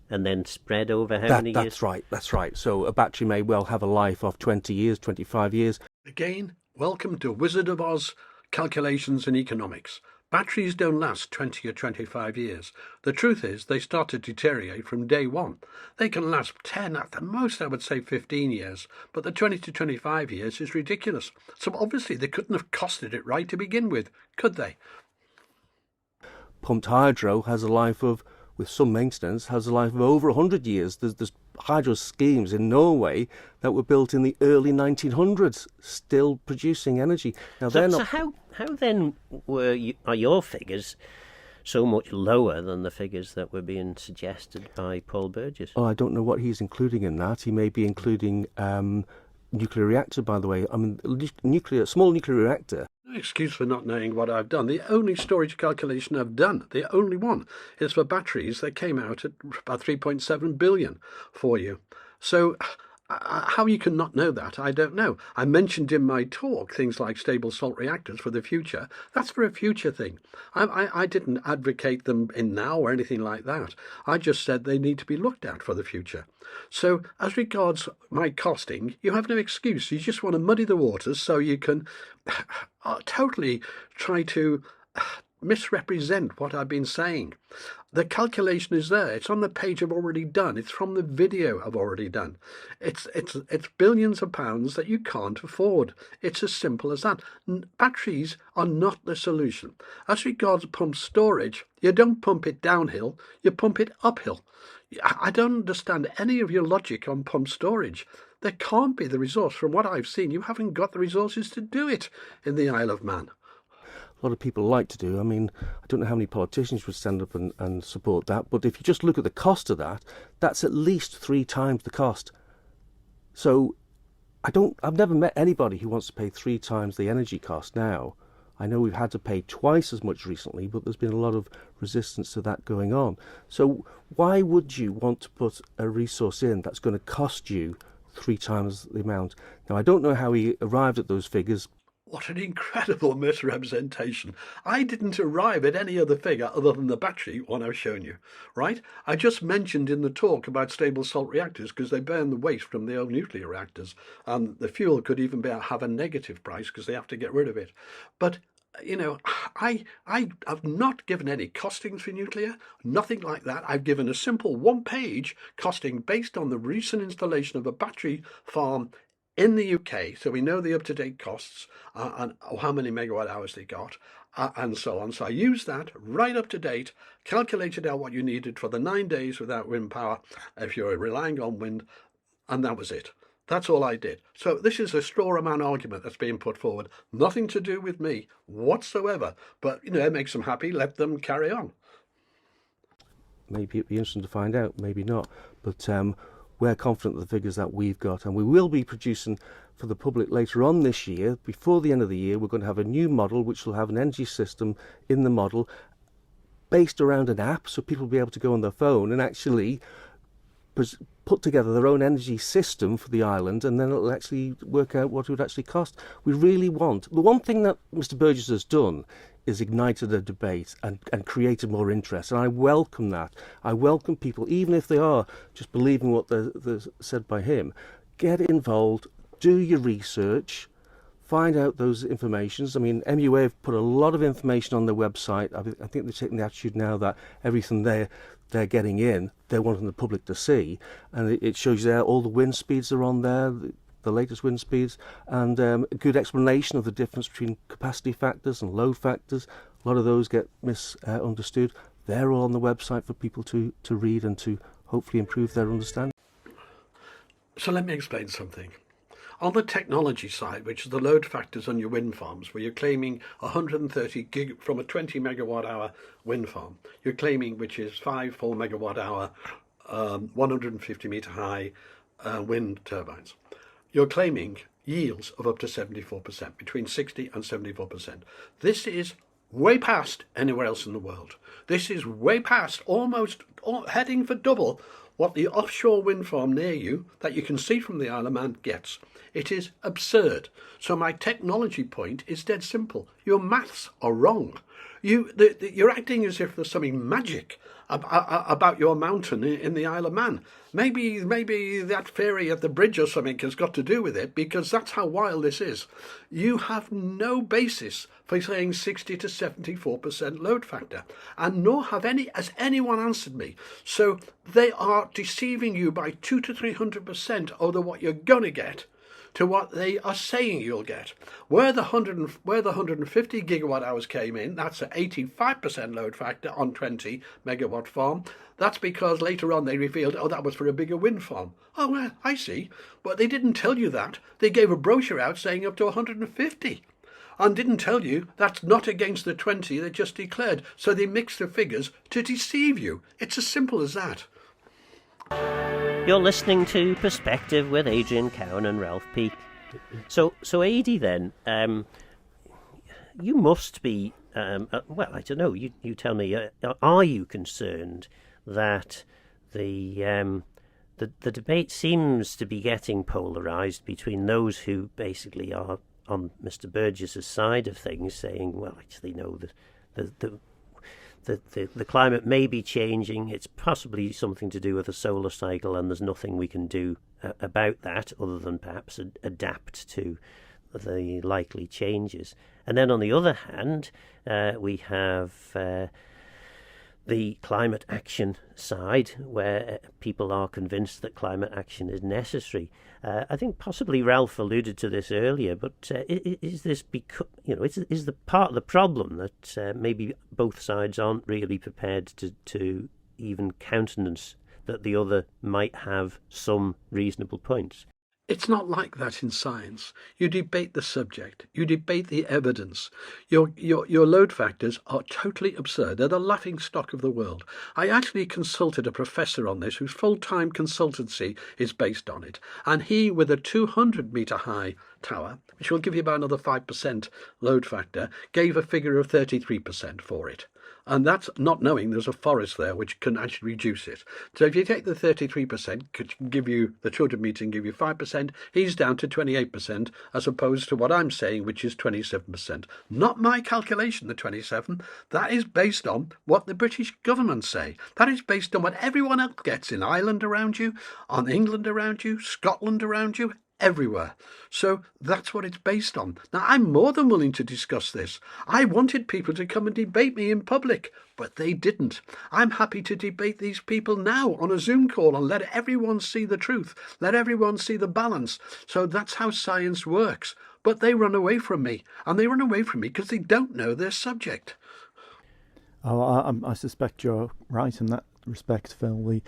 and then spread over how many years? That's right. So a battery may well have a life of 20 years, 25 years. Again, welcome to Wizard of Oz calculations in economics. Batteries don't last 20 or 25 years. The truth is they start to deteriorate from day one. They can last 10, at the most I would say 15 years, but the 20 to 25 years is ridiculous. So obviously they couldn't have costed it right to begin with, could they? Pumped hydro has a life of, with some maintenance, has a life of over 100 years. There's hydro schemes in Norway that were built in the early 1900s, still producing energy. Now So how then are your figures so much lower than the figures that were being suggested by Paul Burgess? Oh, I don't know what he's including in that. He may be including nuclear reactor, by the way. I mean, small nuclear reactor. No excuse for not knowing what I've done. The only storage calculation I've done, the only one, is for batteries that came out at about 3.7 billion for you. So how you can not know that, I don't know. I mentioned in my talk things like stable salt reactors for the future. That's for a future thing. I didn't advocate them in now or anything like that. I just said they need to be looked at for the future. So as regards my costing, you have no excuse. You just want to muddy the waters so you can totally try to misrepresent what I've been saying. The calculation is there. It's on the page I've already done. It's from the video I've already done. It's billions of pounds that you can't afford. It's as simple as that. Batteries are not the solution. As regards pump storage, you don't pump it downhill, you pump it uphill. I don't understand any of your logic on pump storage. There can't be the resource. From what I've seen, you haven't got the resources to do it in the Isle of Man. A lot of people like to do. I mean, I don't know how many politicians would stand up and support that, but if you just look at the cost of that, that's at least 3 times the cost. So I've never met anybody who wants to pay 3 times the energy cost now. I know we've had to pay twice as much recently, but there's been a lot of resistance to that going on. So why would you want to put a resource in that's going to cost you 3 times the amount? Now, I don't know how he arrived at those figures. What an incredible misrepresentation. I didn't arrive at any other figure other than the battery one I've shown you, right? I just mentioned in the talk about stable salt reactors because they burn the waste from the old nuclear reactors, and the fuel could even have a negative price because they have to get rid of it. But you know, I have not given any costings for nuclear, nothing like that. I've given a simple 1-page costing based on the recent installation of a battery farm in the UK, so we know the up-to-date costs and how many megawatt hours they got, and so on. So I used that right up to date, calculated out what you needed for the 9 days without wind power, if you're relying on wind, and that was it. That's all I did. So this is a straw man argument that's being put forward. Nothing to do with me whatsoever. But, you know, it makes them happy. Let them carry on. Maybe it'd be interesting to find out. Maybe not. But we're confident of the figures that we've got, and we will be producing for the public later on this year. Before the end of the year, we're going to have a new model which will have an energy system in the model based around an app, so people will be able to go on their phone and actually put together their own energy system for the island, and then it'll actually work out what it would actually cost. We really want... The one thing that Mr. Burgess has done is ignited a debate and created more interest, and I welcome that. I welcome people, even if they are just believing what they're said by him, get involved, do your research, find out those informations. I mean, MUA have put a lot of information on their website. I think they're taking the attitude now that everything they're getting in, they're wanting the public to see, and it shows you there all the wind speeds are on there. the latest wind speeds, and a good explanation of the difference between capacity factors and load factors. A lot of those get misunderstood. They're all on the website for people to read and to hopefully improve their understanding. So let me explain something. On the technology side, which is the load factors on your wind farms, where you're claiming 130 gig from a 20 megawatt hour wind farm, you're claiming which is 5 full megawatt hour, 150 meter high wind turbines. You're claiming yields of up to 74%, between 60 and 74%. This is way past anywhere else in the world. This is way past, almost heading for double what the offshore wind farm near you that you can see from the Isle of Man gets. It is absurd. So my technology point is dead simple. Your maths are wrong. You're acting as if there's something magic about your mountain in the Isle of Man. Maybe that fairy at the bridge or something has got to do with it, because that's how wild this is. You have no basis for saying 60 to 74% load factor, and nor has anyone answered me. So they are deceiving you by 200 to 300% over what you're going to get to what they are saying you'll get. Where the 150 gigawatt hours came in, that's an 85% load factor on 20 megawatt farm. That's because later on they revealed, oh, that was for a bigger wind farm. Oh, well, I see. But they didn't tell you that. They gave a brochure out saying up to 150. And didn't tell you that's not against the 20 they just declared. So they mixed the figures to deceive you. It's as simple as that. You're listening to Perspective with Adrian Cowan and Ralph Peake. So Adi, then, you must be, well, I don't know, you tell me, are you concerned that the debate seems to be getting polarised between those who basically are on Mr. Burgess's side of things, saying, well, actually, no, the climate may be changing, it's possibly something to do with the solar cycle, and there's nothing we can do about that other than perhaps adapt to the likely changes. And then on the other hand, we have the climate action side, where people are convinced that climate action is necessary. I think possibly Ralph alluded to this earlier, but is this is the part of the problem that maybe both sides aren't really prepared to even countenance that the other might have some reasonable points? It's not like that in science. You debate the subject. You debate the evidence. Your load factors are totally absurd. They're the laughing stock of the world. I actually consulted a professor on this whose full-time consultancy is based on it. And he, with a 200-metre high tower, which will give you about another 5% load factor, gave a figure of 33% for it. And that's not knowing there's a forest there which can actually reduce it. So if you take the 33%, which can give you the 200 metre and give you 5%, he's down to 28%, as opposed to what I'm saying, which is 27%. Not my calculation, the 27. That is based on what the British government say. That is based on what everyone else gets in Ireland around you, on England around you, Scotland around you, everywhere. So that's what it's based on. Now, I'm more than willing to discuss this. I wanted people to come and debate me in public, but they didn't. I'm happy to debate these people now on a Zoom call and let everyone see the truth, let everyone see the balance. So that's how science works. But they run away from me, and they run away from me because they don't know their subject. Oh, I suspect you're right in that respect, Phil.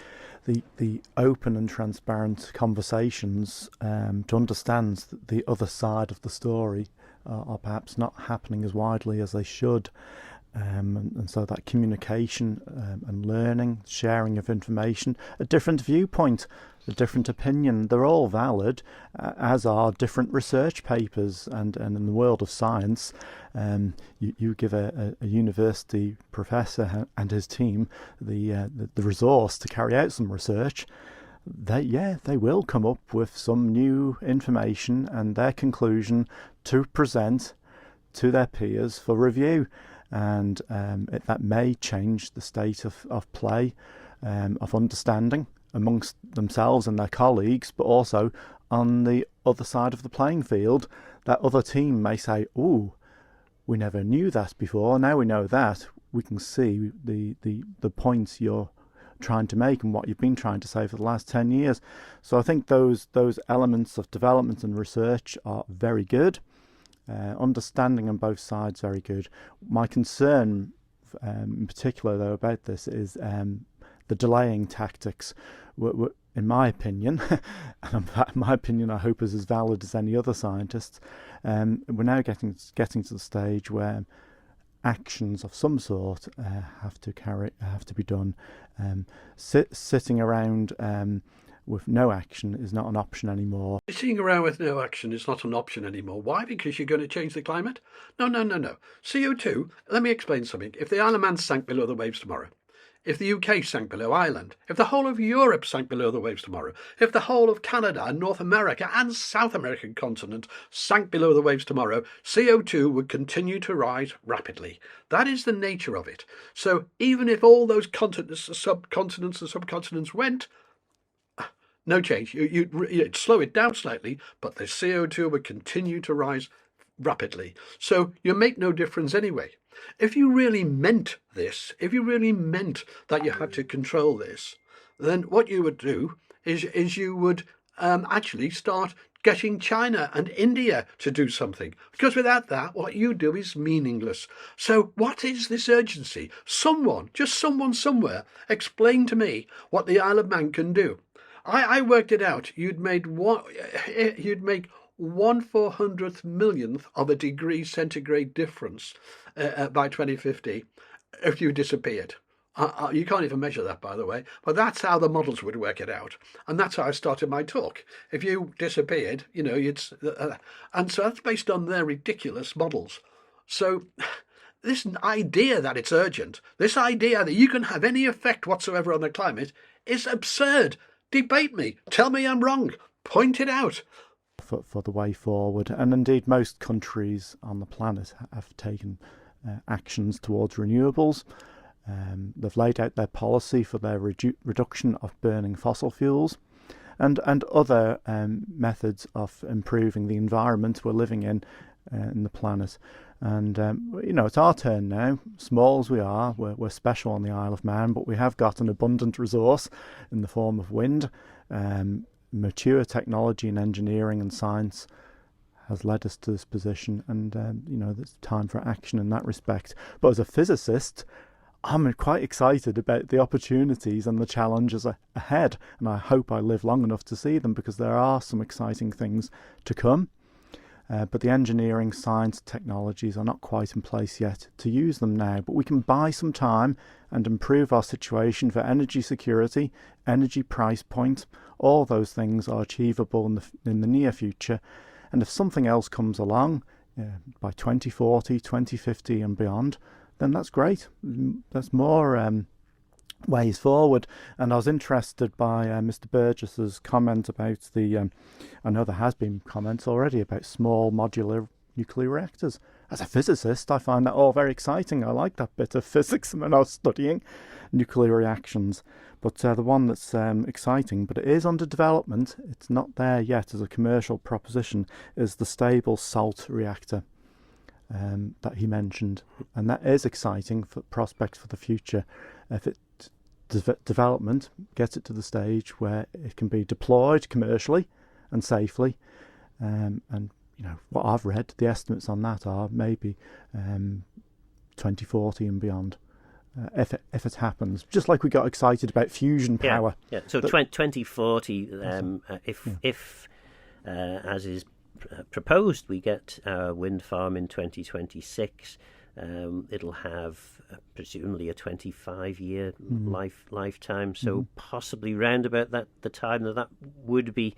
The open and transparent conversations to understand the other side of the story are perhaps not happening as widely as they should. And so that communication and learning, sharing of information, a different viewpoint, a different opinion, they're all valid, as are different research papers. And in the world of science, you give a university professor and his team the resource to carry out some research, they will come up with some new information and their conclusion to present to their peers for review. And that may change the state of play, of understanding amongst themselves and their colleagues, but also on the other side of the playing field, that other team may say, "Oh, we never knew that before. Now we know that. We can see the points you're trying to make and what you've been trying to say for the last 10 years. So I think those elements of development and research are very good. Understanding on both sides very good. My concern in particular though about this is the delaying tactics. In my opinion, and my opinion I hope is as valid as any other scientists, we're now getting to the stage where actions of some sort have to be done. Sitting around with no action is not an option anymore. Sitting around with no action is not an option anymore. Why? Because you're going to change the climate? No. CO2, let me explain something. If the Isle of Man sank below the waves tomorrow, if the UK sank below Ireland, if the whole of Europe sank below the waves tomorrow, if the whole of Canada and North America and South American continent sank below the waves tomorrow, CO2 would continue to rise rapidly. That is the nature of it. So even if all those continents, subcontinents and subcontinents went, no change. You'd slow it down slightly, but the CO2 would continue to rise rapidly. So you make no difference anyway. If you really meant this, if you really meant that you had to control this, then what you would do is you would actually start getting China and India to do something. Because without that, what you do is meaningless. So what is this urgency? Someone, just someone somewhere, explain to me what the Isle of Man can do. I worked it out. You'd make 1/400 millionth of a degree centigrade difference by 2050 if you disappeared. You can't even measure that, by the way, but that's how the models would work it out, and that's how I started my talk. If you disappeared, you'd, and so that's based on their ridiculous models. So this idea that it's urgent, this idea that you can have any effect whatsoever on the climate, is absurd. Debate me. Tell me I'm wrong. Point it out. For the way forward, and indeed most countries on the planet have taken actions towards renewables. They've laid out their policy for their reduction of burning fossil fuels and other methods of improving the environment we're living in the planet. And it's our turn now. Small as we are, we're special on the Isle of Man, but we have got an abundant resource in the form of wind. Mature technology and engineering and science has led us to this position, and it's time for action in that respect. But as a physicist, I'm quite excited about the opportunities and the challenges ahead, and I hope I live long enough to see them, because there are some exciting things to come. But the engineering, science, technologies are not quite in place yet to use them now. But we can buy some time and improve our situation for energy security, energy price point. All those things are achievable in the near future. And if something else comes along by 2040, 2050 and beyond, then that's great. That's more ways forward. And I was interested by Mr. Burgess's comment about I know there has been comments already about small modular nuclear reactors. As a physicist, I find that all very exciting. I like that bit of physics when I was studying nuclear reactions. But the one that's exciting, but it is under development, it's not there yet as a commercial proposition, is the stable salt reactor that he mentioned. And that is exciting for prospects for the future. If it development gets it to the stage where it can be deployed commercially and safely, and what I've read, the estimates on that are maybe 2040 and beyond. If it happens, just like we got excited about fusion power. Yeah. So 2040, if as is proposed, we get a wind farm in 2026. It'll have presumably a 25-year lifetime. So possibly round about the time that would be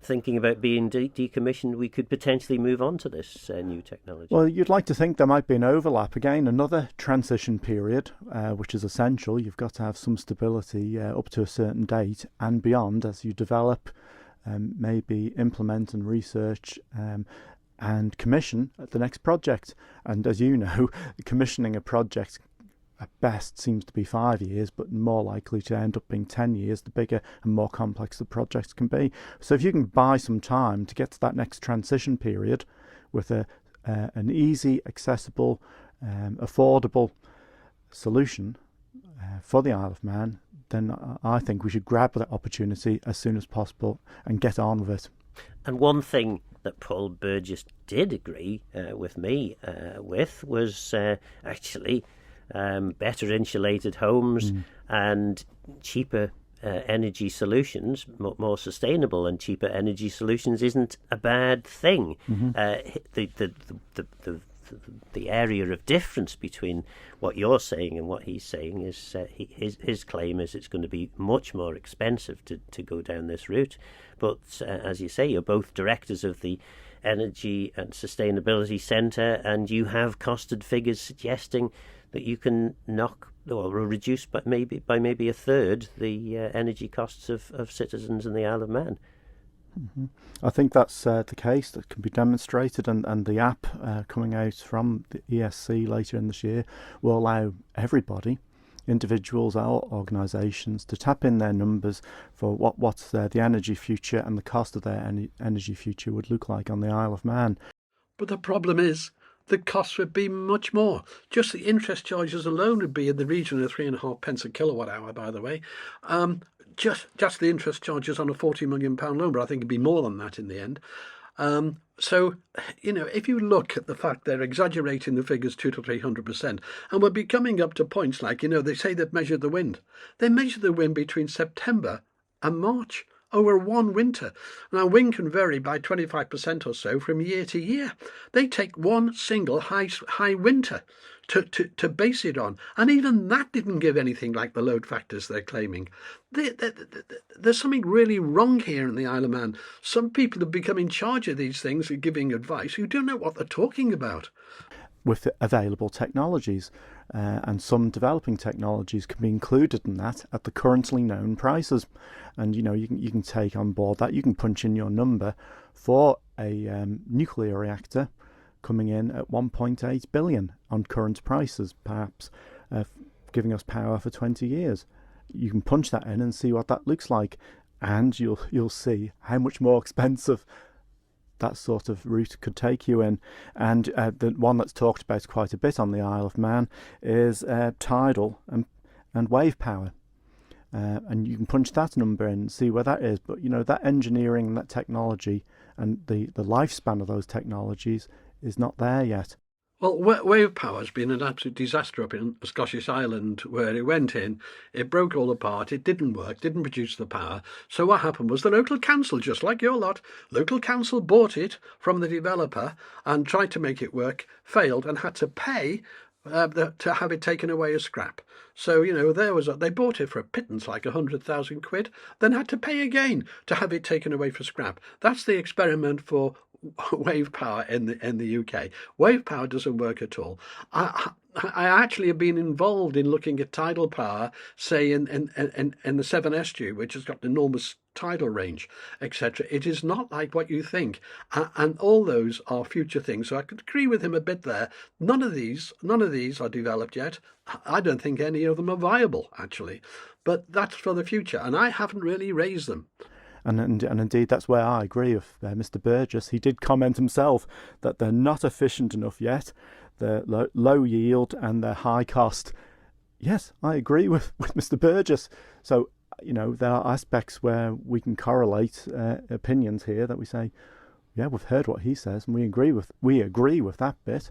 thinking about being decommissioned, we could potentially move on to this new technology. Well, you'd like to think there might be an overlap. Again, another transition period, which is essential. You've got to have some stability up to a certain date and beyond as you develop, maybe implement and research and commission the next project. And as you know, commissioning a project at best seems to be 5 years, but more likely to end up being 10 years, the bigger and more complex the projects can be. So if you can buy some time to get to that next transition period with an easy, accessible, affordable solution for the Isle of Man, then I think we should grab that opportunity as soon as possible and get on with it. And one thing that Paul Burgess did agree with me with was actually better insulated homes and cheaper energy solutions, more sustainable and cheaper energy solutions isn't a bad thing. The area of difference between what you're saying and what he's saying is his claim is it's going to be much more expensive to go down this route. But as you say, you're both directors of the Energy and Sustainability Centre, and you have costed figures suggesting that you can knock or reduce by maybe a third the energy costs of citizens in the Isle of Man. I think that's the case. That can be demonstrated, and the app coming out from the ESC later in this year will allow everybody, individuals or organisations, to tap in their numbers for what the energy future and the cost of their energy future would look like on the Isle of Man. But the problem is the costs would be much more. Just the interest charges alone would be in the region of 3.5 pence a kilowatt hour, by the way. Just the interest charges on a £40 million loan, but I think it'd be more than that in the end. So, if you look at the fact they're exaggerating the figures 200 to 300%, and we'll be coming up to points like, they say they've measured the wind. They measure the wind between September and March over one winter. Now, wind can vary by 25% or so from year to year. They take one single high winter to base it on, and even that didn't give anything like the load factors they're claiming. There's something really wrong here in the Isle of Man. Some people have become in charge of these things and giving advice who don't know what they're talking about. With available technologies, and some developing technologies can be included in that at the currently known prices, and you can take on board that. You can punch in your number for a nuclear reactor coming in at 1.8 billion on current prices, perhaps giving us power for 20 years. You can punch that in and see what that looks like, and you'll see how much more expensive that sort of route could take you in. And the one that's talked about quite a bit on the Isle of Man is tidal and wave power. And you can punch that number in and see where that is. But, that engineering and that technology and the lifespan of those technologies is not there yet. Well, wave power has been an absolute disaster up in Scottish Island, where it went in, it broke all apart, it didn't work, didn't produce the power. So what happened was the local council, just like your lot, local council bought it from the developer and tried to make it work, failed, and had to pay to have it taken away as scrap. So, they bought it for a pittance, like 100,000 quid, then had to pay again to have it taken away for scrap. That's the experiment for wave power in the UK. Wave power doesn't work at all. I actually have been involved in looking at tidal power, say in the Severn Estuary, which has got enormous tidal range, etc. It is not like what you think, and all those are future things. So I could agree with him a bit there. None of these are developed yet. I don't think any of them are viable, actually, but that's for the future, and I haven't really raised them. And indeed, that's where I agree with Mr. Burgess. He did comment himself that they're not efficient enough yet. They're low yield and they're high cost. Yes, I agree with Mr. Burgess. So, there are aspects where we can correlate opinions here that we say, yeah, we've heard what he says and we agree with that bit.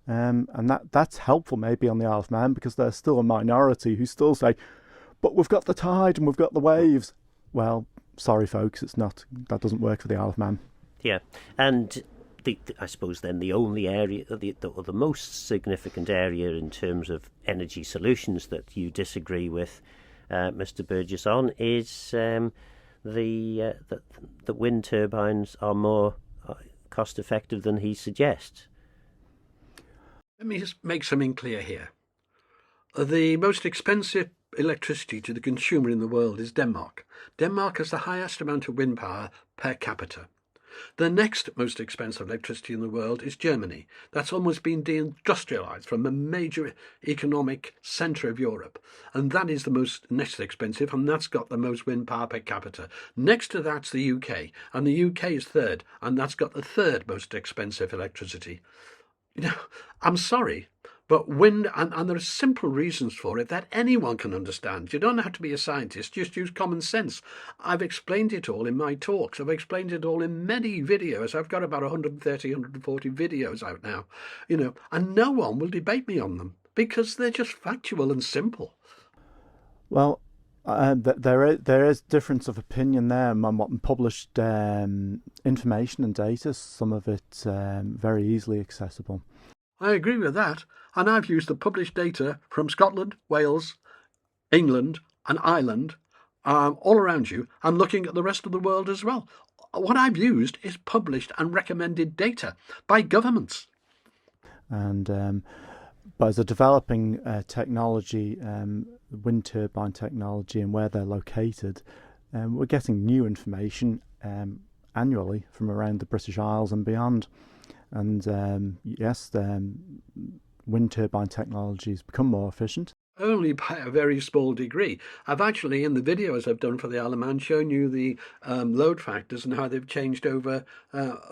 And that's helpful maybe on the Isle of Man, because there's still a minority who still say, but we've got the tide and we've got the waves. Well, sorry, folks, that doesn't work for the Isle of Man. Yeah, and I suppose then the only area, the most significant area in terms of energy solutions that you disagree with Mr. Burgess on is the wind turbines are more cost effective than he suggests. Let me just make something clear here. The most expensive electricity to the consumer in the world is Denmark. Denmark has the highest amount of wind power per capita. The next most expensive electricity in the world is Germany. That's almost been deindustrialized from a major economic centre of Europe. And that is the next expensive, and that's got the most wind power per capita. Next to that's the UK, and the UK is third, and that's got the third most expensive electricity. I'm sorry, But wind, and there are simple reasons for it that anyone can understand. You don't have to be a scientist, just use common sense. I've explained it all in my talks. I've explained it all in many videos. I've got about 130, 140 videos out now, and no one will debate me on them because they're just factual and simple. Well, there is difference of opinion there on what published information and data, some of it very easily accessible. I agree with that, and I've used the published data from Scotland, Wales, England and Ireland, all around you, and looking at the rest of the world as well. What I've used is published and recommended data by governments. And but as a developing technology, wind turbine technology and where they're located, we're getting new information annually from around the British Isles and beyond. And yes, wind turbine technology has become more efficient. Only by a very small degree. I've actually, in the videos I've done for the Isle of Man, shown you the load factors and how they've changed over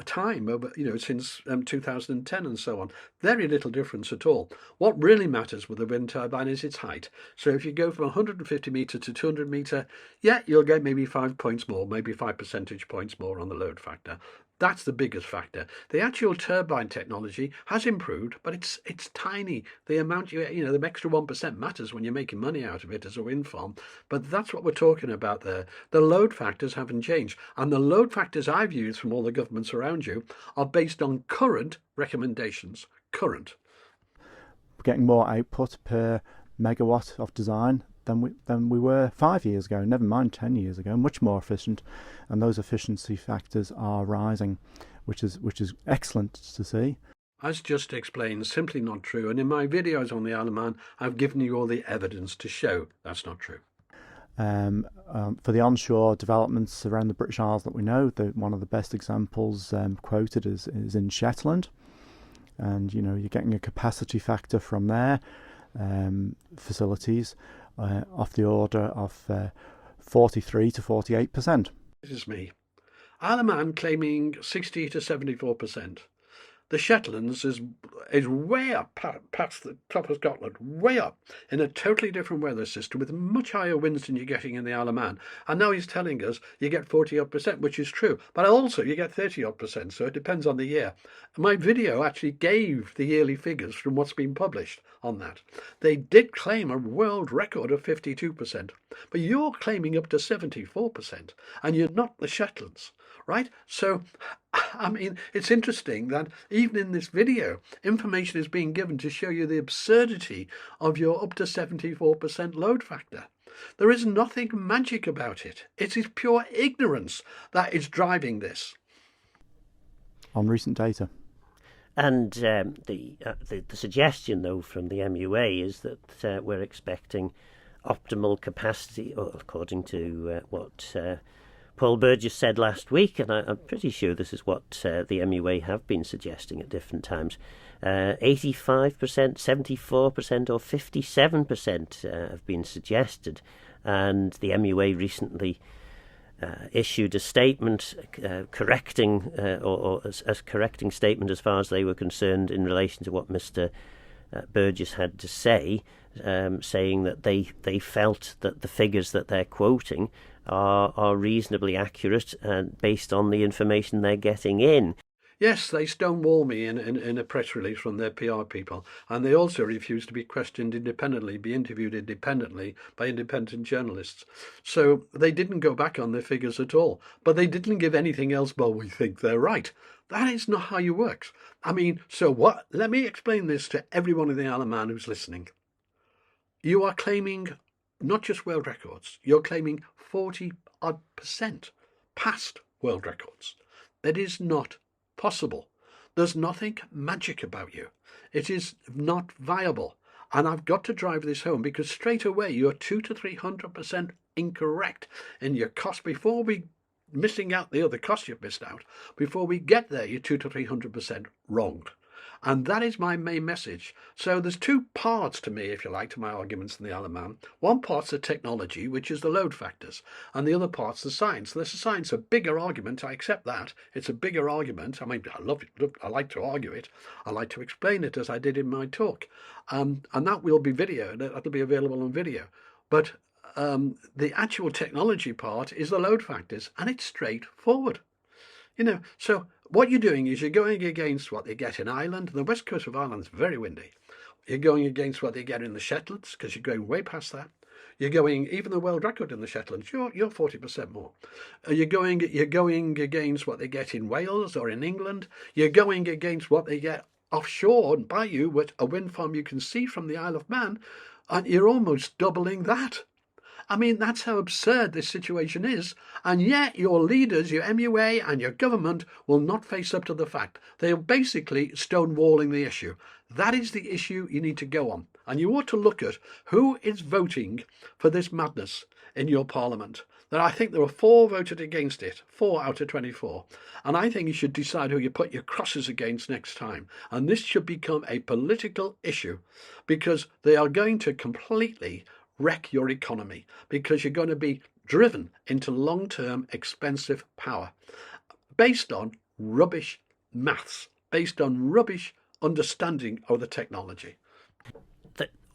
time, since 2010 and so on. Very little difference at all. What really matters with a wind turbine is its height. So if you go from 150 metre to 200 metre, yeah, you'll get maybe 5 points more, maybe 5 percentage points more on the load factor. That's the biggest factor. The actual turbine technology has improved, but it's tiny. The amount the extra 1% matters when you're making money out of it as a wind farm. But that's what we're talking about there. The load factors haven't changed. And the load factors I've used from all the governments around you are based on current recommendations. Current. We're getting more output per megawatt of design than we were 5 years ago, never mind 10 years ago. Much more efficient, and those efficiency factors are rising, which is excellent to see. As just explained, simply not true, and in my videos on the Isle of Man I've given you all the evidence to show that's not true. For the onshore developments around the British Isles that we know, one of the best examples quoted is in Shetland, and you're getting a capacity factor from their facilities of the order of 43 to 48%. This is me. Isle of Man claiming 60 to 74%. The Shetlands is way up past the top of Scotland, way up, in a totally different weather system with much higher winds than you're getting in the Isle of Man. And now he's telling us you get 40-odd%, which is true. But also you get 30-odd%, so it depends on the year. My video actually gave the yearly figures from what's been published on that. They did claim a world record of 52%, but you're claiming up to 74%, and you're not the Shetlands. Right? So, I mean, it's interesting that even in this video, information is being given to show you the absurdity of your up to 74% load factor. There is nothing magic about it. It is pure ignorance that is driving this. On recent data. And the suggestion, though, from the MUA is that we're expecting optimal capacity, according to what Paul Burgess said last week, and I'm pretty sure this is what the MUA have been suggesting at different times. 85%, 74% or 57% have been suggested, and the MUA recently issued a statement correcting or a correcting statement as far as they were concerned in relation to what Mr. Burgess had to say, saying that they felt that the figures that they're quoting are reasonably accurate and based on the information they're getting in. Yes, they stonewall me in a press release from their PR people, and they also refuse to be questioned independently, be interviewed independently by independent journalists. So they didn't go back on their figures at all, but they didn't give anything else, well, we think they're right. That is not how you work. I mean, so what? Let me explain this to everyone in the Isle of Man who's listening. You are claiming not just world records, you're claiming 40-odd% past world records. That is not possible. There's nothing magic about you. It is not viable. And I've got to drive this home because straight away you're 200 to 300% incorrect in your cost before we missing out the other cost you've missed out. Before we get there, you're 200 to 300% wrong. And that is my main message. So there's two parts to me, if you like, to my arguments in the Isle of Man. One part's the technology, which is the load factors, and the other part's the science. There's a science, a bigger argument. I accept that. It's a bigger argument. I mean, I love it. I like to argue it. I like to explain it as I did in my talk. And that will be video. That'll be available on video. But the actual technology part is the load factors, and it's straightforward. So what you're doing is you're going against what they get in Ireland. The west coast of Ireland is very windy. You're going against what they get in the Shetlands, because you're going way past that. You're going, even the world record in the Shetlands, you're 40% more. You're going against what they get in Wales or in England. You're going against what they get offshore and by you with a wind farm you can see from the Isle of Man, and you're almost doubling that. I mean, that's how absurd this situation is. And yet your leaders, your MUA and your government will not face up to the fact. They are basically stonewalling the issue. That is the issue you need to go on. And you ought to look at who is voting for this madness in your parliament. That I think there are 4 voted against it, 4 out of 24. And I think you should decide who you put your crosses against next time. And this should become a political issue, because they are going to completely wreck your economy, because you're going to be driven into long-term expensive power based on rubbish maths, based on rubbish understanding of the technology.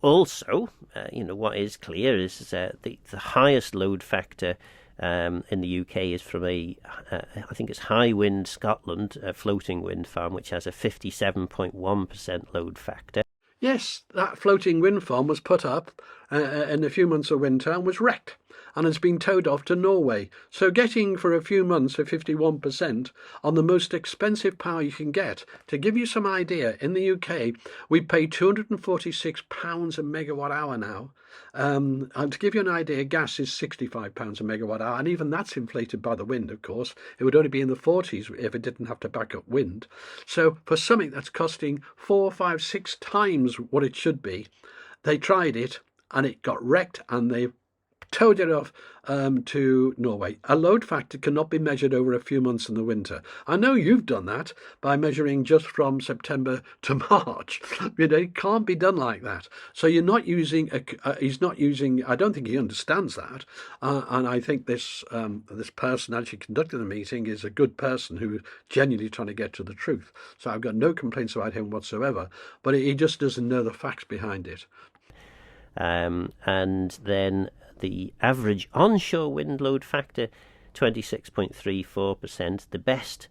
Also, what is clear is the highest load factor in the UK is from I think it's Hywind Scotland, a floating wind farm, which has a 57.1% load factor. Yes, that floating wind farm was put up in a few months of winter and was wrecked and has been towed off to Norway. So getting for a few months a 51% on the most expensive power you can get. To give you some idea, in the UK, we pay £246 a megawatt hour now. And to give you an idea, gas is £65 a megawatt hour, and even that's inflated by the wind, of course. It would only be in the 40s if it didn't have to back up wind. So for something that's costing 4, 5, 6 times what it should be, they tried it and it got wrecked, and they towed it off to Norway. A load factor cannot be measured over a few months in the winter. I know you've done that by measuring just from September to March. It can't be done like that. So you're not using, he's not using, I don't think he understands that. And I think this person actually conducting the meeting is a good person who's genuinely trying to get to the truth. So I've got no complaints about him whatsoever, but he just doesn't know the facts behind it. And then the average onshore wind load factor, 26.34%. The best,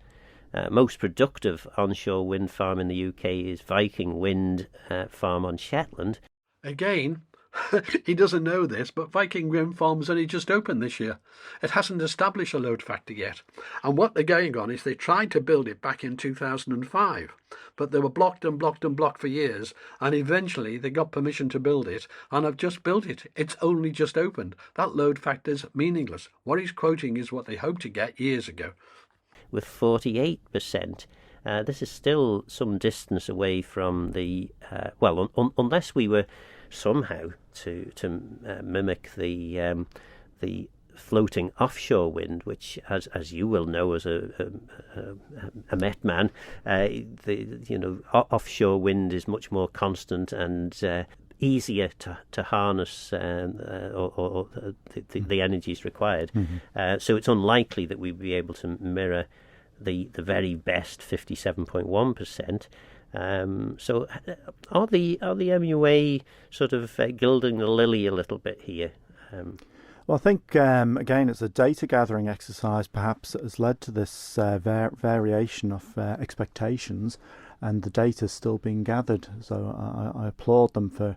most productive onshore wind farm in the UK is Viking Wind Farm on Shetland. Again, he doesn't know this, but Viking Wind Farm's only just opened this year. It hasn't established a load factor yet. And what they're going on is they tried to build it back in 2005, but they were blocked for years. And eventually they got permission to build it, and have just built it. It's only just opened. That load factor's meaningless. What he's quoting is what they hoped to get years ago. With 48%. This is still some distance away from the, unless we were somehow to mimic the floating offshore wind, which, as you will know as a Met man, offshore wind is much more constant and easier to harness, or the energies required. Mm-hmm. So it's unlikely that we'd be able to mirror the very best 57.1%. So are the MUA sort of gilding the lily a little bit here? Well, I think, again, it's a data gathering exercise perhaps that has led to this variation of expectations, and the data is still being gathered. So I applaud them for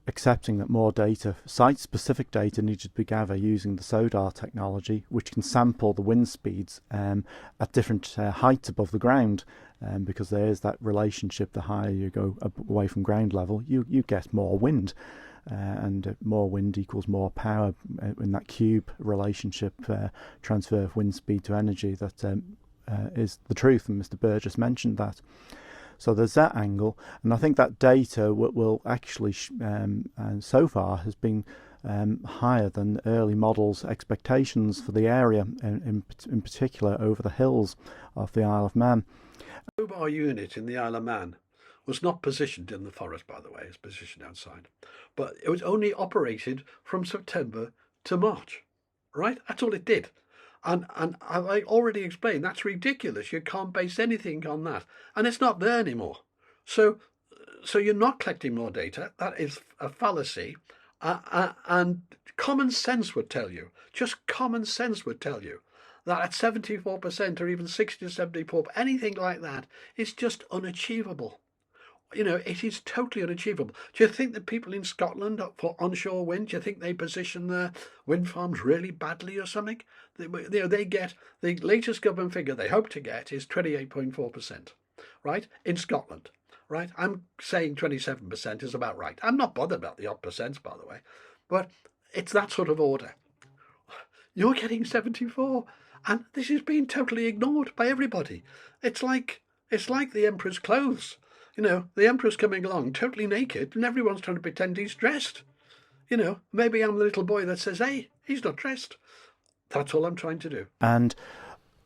accepting that more data, site-specific data, needed to be gathered using the SODAR technology, which can sample the wind speeds at different heights above the ground. Because there is that relationship, the higher you go away from ground level, you get more wind. And more wind equals more power in that cube relationship, transfer of wind speed to energy, that is the truth, and Mr. Burgess mentioned that. So there's that angle, and I think that data will actually, and so far, has been higher than early models' expectations for the area, in particular over the hills of the Isle of Man. The mobile unit in the Isle of Man was not positioned in the forest, by the way, it's positioned outside, but it was only operated from September to March, right? That's all it did. And I already explained, that's ridiculous. You can't base anything on that. And it's not there anymore. So you're not collecting more data. That is a fallacy. And common sense would tell you, just common sense would tell you, that at 74% or even 60 to 74%, anything like that is just unachievable. You know, it is totally unachievable. Do you think that people in Scotland for onshore wind, do you think they position their wind farms really badly or something? They get, the latest government figure they hope to get is 28.4%, right, in Scotland, right? I'm saying 27% is about right. I'm not bothered about the odd percents, by the way, but it's that sort of order. You're getting 74%, and this is being totally ignored by everybody. It's like the emperor's clothes. You know, the emperor's coming along totally naked and everyone's trying to pretend he's dressed. You know, maybe I'm the little boy that says, hey, he's not dressed. That's all I'm trying to do. And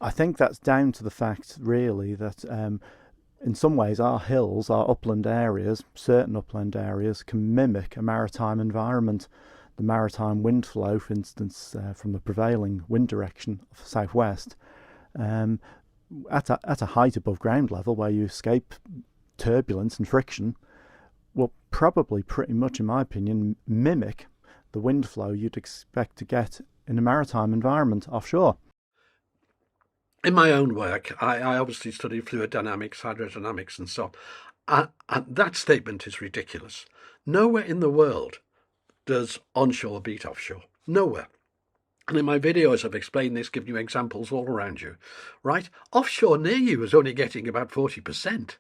I think that's down to the fact, really, that in some ways our hills, our upland areas, certain upland areas, can mimic a maritime environment. The maritime wind flow, for instance, from the prevailing wind direction of the southwest, at a height above ground level where you escape turbulence and friction, will probably pretty much, in my opinion, mimic the wind flow you'd expect to get in a maritime environment offshore. In my own work, I obviously study fluid dynamics, hydrodynamics and so on. And that statement is ridiculous. Nowhere in the world does onshore beat offshore. Nowhere. And in my videos, I've explained this, giving you examples all around you, right? Offshore near you is only getting about 40%.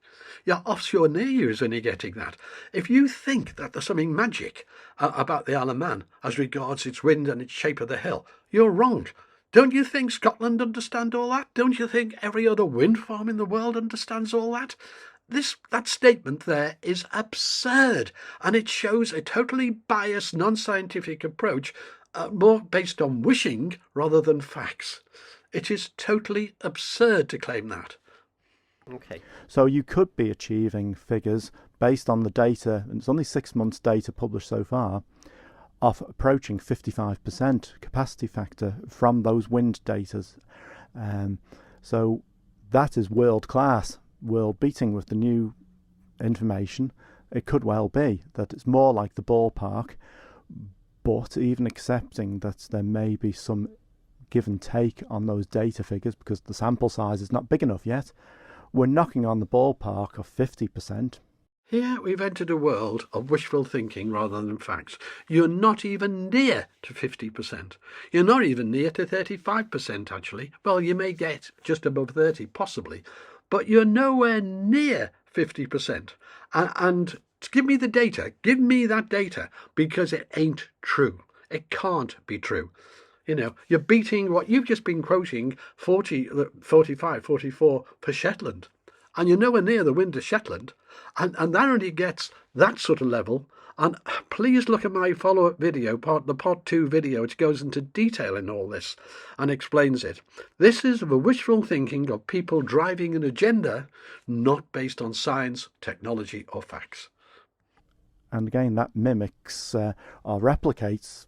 Yeah, offshore near you is only getting that. If you think that there's something magic about the Isle of Man as regards its wind and its shape of the hill, you're wrong. Don't you think Scotland understands all that? Don't you think every other wind farm in the world understands all that? That statement there is absurd, and it shows a totally biased, non-scientific approach, more based on wishing rather than facts. It is totally absurd to claim that. Okay. So you could be achieving figures based on the data, and it's only 6 months data published so far, of approaching 55% capacity factor from those wind datas. So that is world class, world beating with the new information. It could well be that it's more like the ballpark, but even accepting that there may be some give and take on those data figures because the sample size is not big enough yet, we're knocking on the ballpark of 50%. Here we've entered a world of wishful thinking rather than facts. You're not even near to 50%. You're not even near to 35%, actually. Well, you may get just above 30, possibly, but you're nowhere near 50%. And give me the data. Give me that data, because it ain't true. It can't be true. You know, you're beating what you've just been quoting, 40, 45, 44 for Shetland. And you're nowhere near the wind of Shetland. And that only gets that sort of level. And please look at my follow-up video, the part 2 video, which goes into detail in all this and explains it. This is the wishful thinking of people driving an agenda not based on science, technology or facts. And again, that mimics or replicates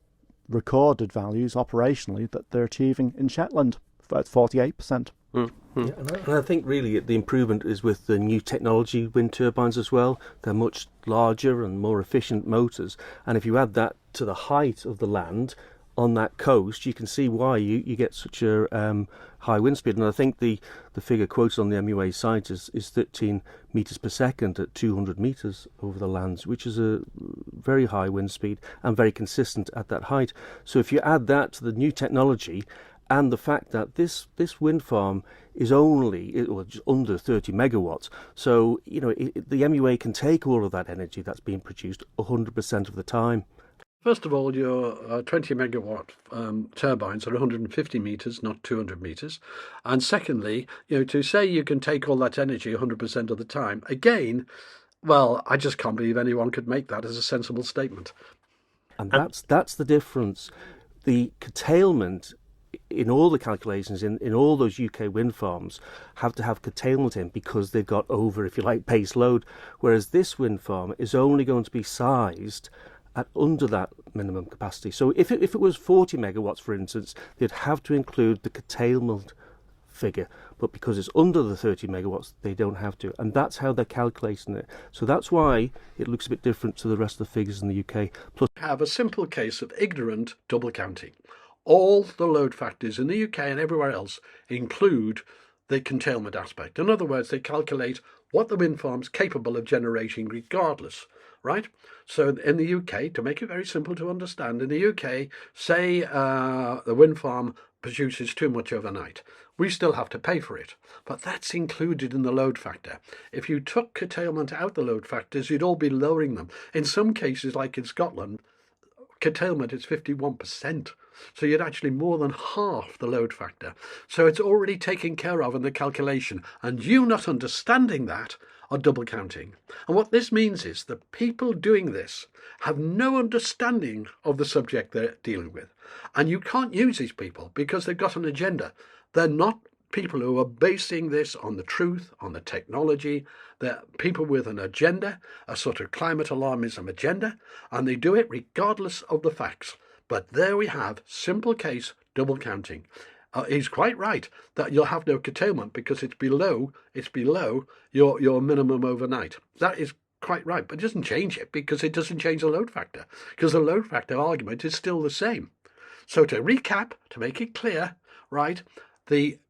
recorded values operationally that they're achieving in Shetland at 48%. Yeah, and I think really the improvement is with the new technology wind turbines as well. They're much larger and more efficient motors, and if you add that to the height of the land on that coast, you can see why you get such a high wind speed. And I think the figure quoted on the MUA site is 13 metres per second at 200 metres over the lands, which is a very high wind speed and very consistent at that height. So if you add that to the new technology and the fact that this wind farm is only just under 30 megawatts, so you know the MUA can take all of that energy that's being produced 100% of the time. First of all, your 20 megawatt turbines are 150 metres, not 200 metres. And secondly, you know, to say you can take all that energy 100% of the time, again, well, I just can't believe anyone could make that as a sensible statement. And that's the difference. The curtailment in all the calculations, in all those UK wind farms, have to have curtailment in because they've got over, if you like, base load, whereas this wind farm is only going to be sized at under that minimum capacity. So if it was 40 megawatts, for instance, they'd have to include the curtailment figure, but because it's under the 30 megawatts, they don't have to, and that's how they're calculating it. So that's why it looks a bit different to the rest of the figures in the UK. Plus, have a simple case of ignorant double counting. All the load factors in the UK and everywhere else include the curtailment aspect. In other words, they calculate what the wind farm's capable of generating regardless, right? So in the UK, to make it very simple to understand, in the UK, say the wind farm produces too much overnight, we still have to pay for it, but that's included in the load factor. If you took curtailment out the load factors, you'd all be lowering them. In some cases, like in Scotland, curtailment is 51%. So you'd actually more than half the load factor. So it's already taken care of in the calculation. And you not understanding that are double counting. And what this means is that people doing this have no understanding of the subject they're dealing with. And you can't use these people because they've got an agenda. They're not people who are basing this on the truth, on the technology. They're people with an agenda, a sort of climate alarmism agenda, and they do it regardless of the facts. But there we have simple case double counting. He's quite right that you'll have no curtailment because it's below your minimum overnight. That is quite right, but it doesn't change it because it doesn't change the load factor, because the load factor argument is still the same. So to recap, to make it clear, right, the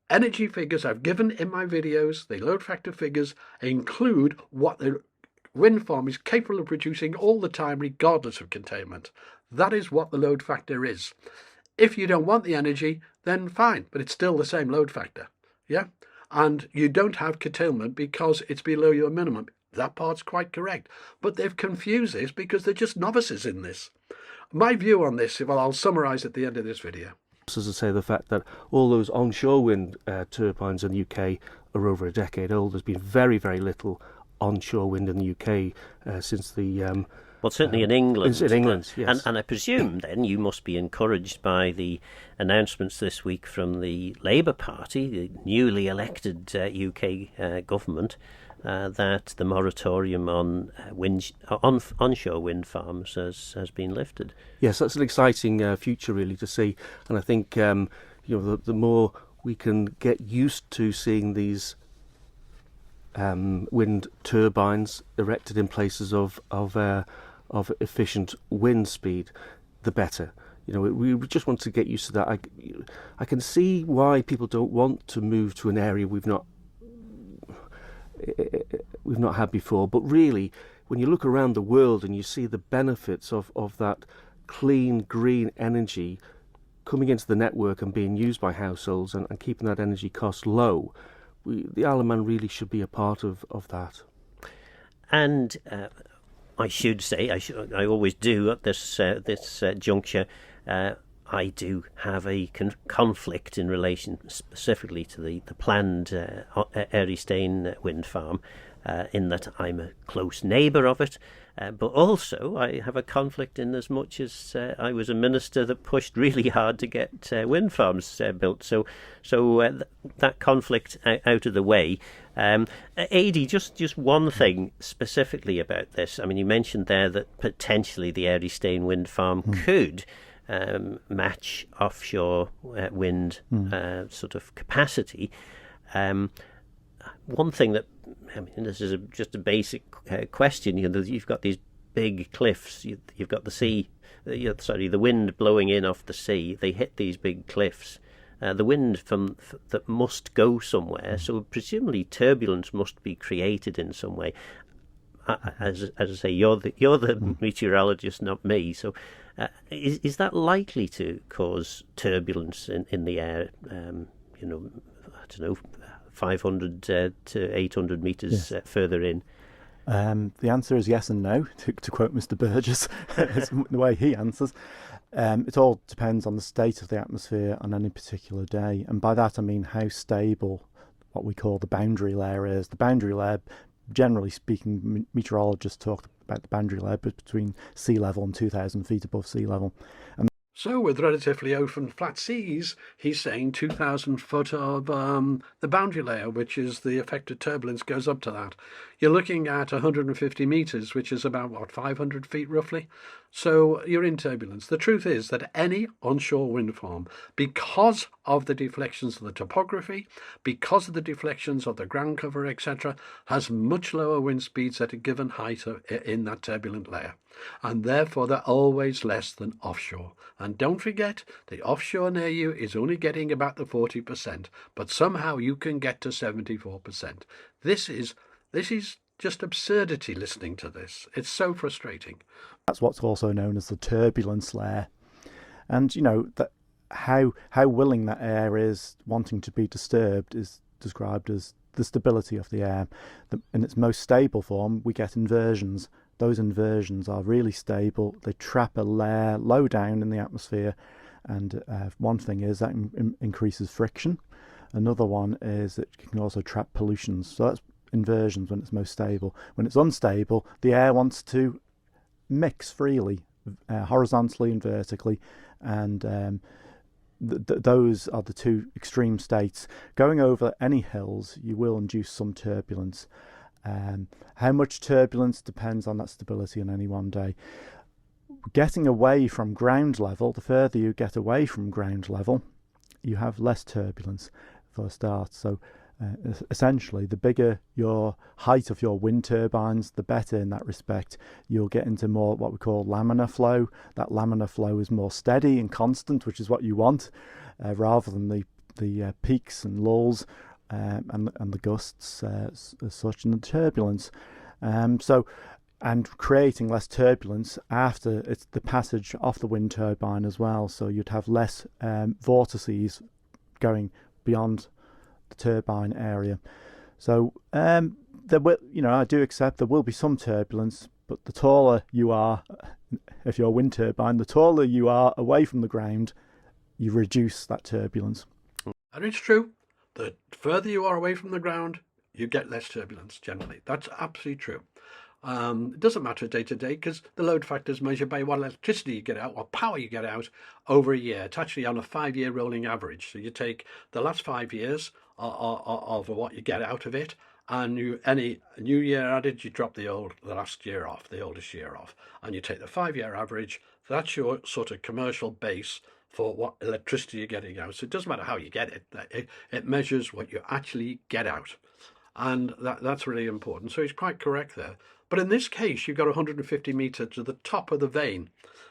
energy figures I've given in my videos, the load factor figures, include what the wind farm is capable of producing all the time regardless of containment. That is what the load factor is. If you don't want the energy, then fine, but it's still the same load factor. Yeah? And you don't have curtailment because it's below your minimum. That part's quite correct. But they've confused this because they're just novices in this. My view on this, well, I'll summarise at the end of this video. As I say, the fact that all those onshore wind turbines in the UK are over a decade old. There's been very, very little onshore wind in the UK since the... well, certainly in England. In England, yes. And I presume then you must be encouraged by the announcements this week from the Labour Party, the newly elected UK government, that the moratorium on onshore wind farms has been lifted. Yes, that's an exciting future really to see, and I think the more we can get used to seeing these wind turbines erected in places of efficient wind speed, the better. We just want to get used to that. I can see why people don't want to move to an area we've not had before, but really when you look around the world and you see the benefits of that clean green energy coming into the network and being used by households and keeping that energy cost low, the Isle of Man really should be a part of that. And I should say, I always do at this juncture, I do have a conflict in relation specifically to the planned Erystain wind farm, in that I'm a close neighbour of it, but also I have a conflict in as much as I was a minister that pushed really hard to get wind farms built. So that conflict out of the way. Adi, just one thing specifically about this. I mean, you mentioned there that potentially the Erystain wind farm could match offshore wind sort of capacity. One thing that, I mean, this is just a basic question. You've got these big cliffs. You've got the sea, the wind blowing in off the sea. They hit these big cliffs. The wind that must go somewhere. So presumably turbulence must be created in some way. As I say, you're the meteorologist, not me. So is that likely to cause turbulence in the air? I don't know, 500 to 800 metres further in? The answer is yes and no, to quote Mr. Burgess, the way he answers. It all depends on the state of the atmosphere on any particular day. And by that I mean how stable what we call the boundary layer is. The boundary layer, generally speaking, meteorologists talk about the boundary layer between sea level and 2,000 feet above sea level. So with relatively open flat seas, he's saying 2,000 foot of the boundary layer, which is the affected turbulence, goes up to that. You're looking at 150 metres, which is about, what, 500 feet roughly? So you're in turbulence. The truth is that any onshore wind farm, because of the deflections of the topography, because of the deflections of the ground cover, etc., has much lower wind speeds at a given height in that turbulent layer. And therefore they're always less than offshore. And don't forget, the offshore near you is only getting about the 40%, but somehow you can get to 74%. This is just absurdity listening to this. It's so frustrating. That's what's also known as the turbulence layer. And, you know, that how willing that air is wanting to be disturbed is described as the stability of the air. In its most stable form, we get inversions. Those inversions are really stable. They trap a layer low down in the atmosphere, and one thing is that increases friction. Another one is it can also trap pollutions. So that's inversions when it's most stable. When it's unstable, the air wants to mix freely, horizontally and vertically, and those are the two extreme states. Going over any hills, you will induce some turbulence. How much turbulence depends on that stability on any one day. Getting away from ground level, the further you get away from ground level, you have less turbulence for a start. So essentially, the bigger your height of your wind turbines, the better in that respect. You'll get into more what we call laminar flow. That laminar flow is more steady and constant, which is what you want, rather than the peaks and lulls and the gusts as such, and the turbulence. And creating less turbulence after it's the passage off the wind turbine as well. So you'd have less vortices going beyond the turbine area. So there will, I do accept there will be some turbulence, but the taller you are, if you're a wind turbine, the taller you are away from the ground, you reduce that turbulence. And it's true. The further you are away from the ground, you get less turbulence generally. That's absolutely true. It doesn't matter day to day because the load factor is measured by what electricity you get out, what power you get out over a year. It's actually on a 5-year rolling average. So you take the last 5 years of what you get out of it, and any new year added, you drop the last year off, the oldest year off, and you take the 5-year average. That's your sort of commercial base for what electricity you're getting out. So it doesn't matter how you get it. It measures what you actually get out. And that's really important. So he's quite correct there. But in this case, you've got 150 metres to the top of the vane,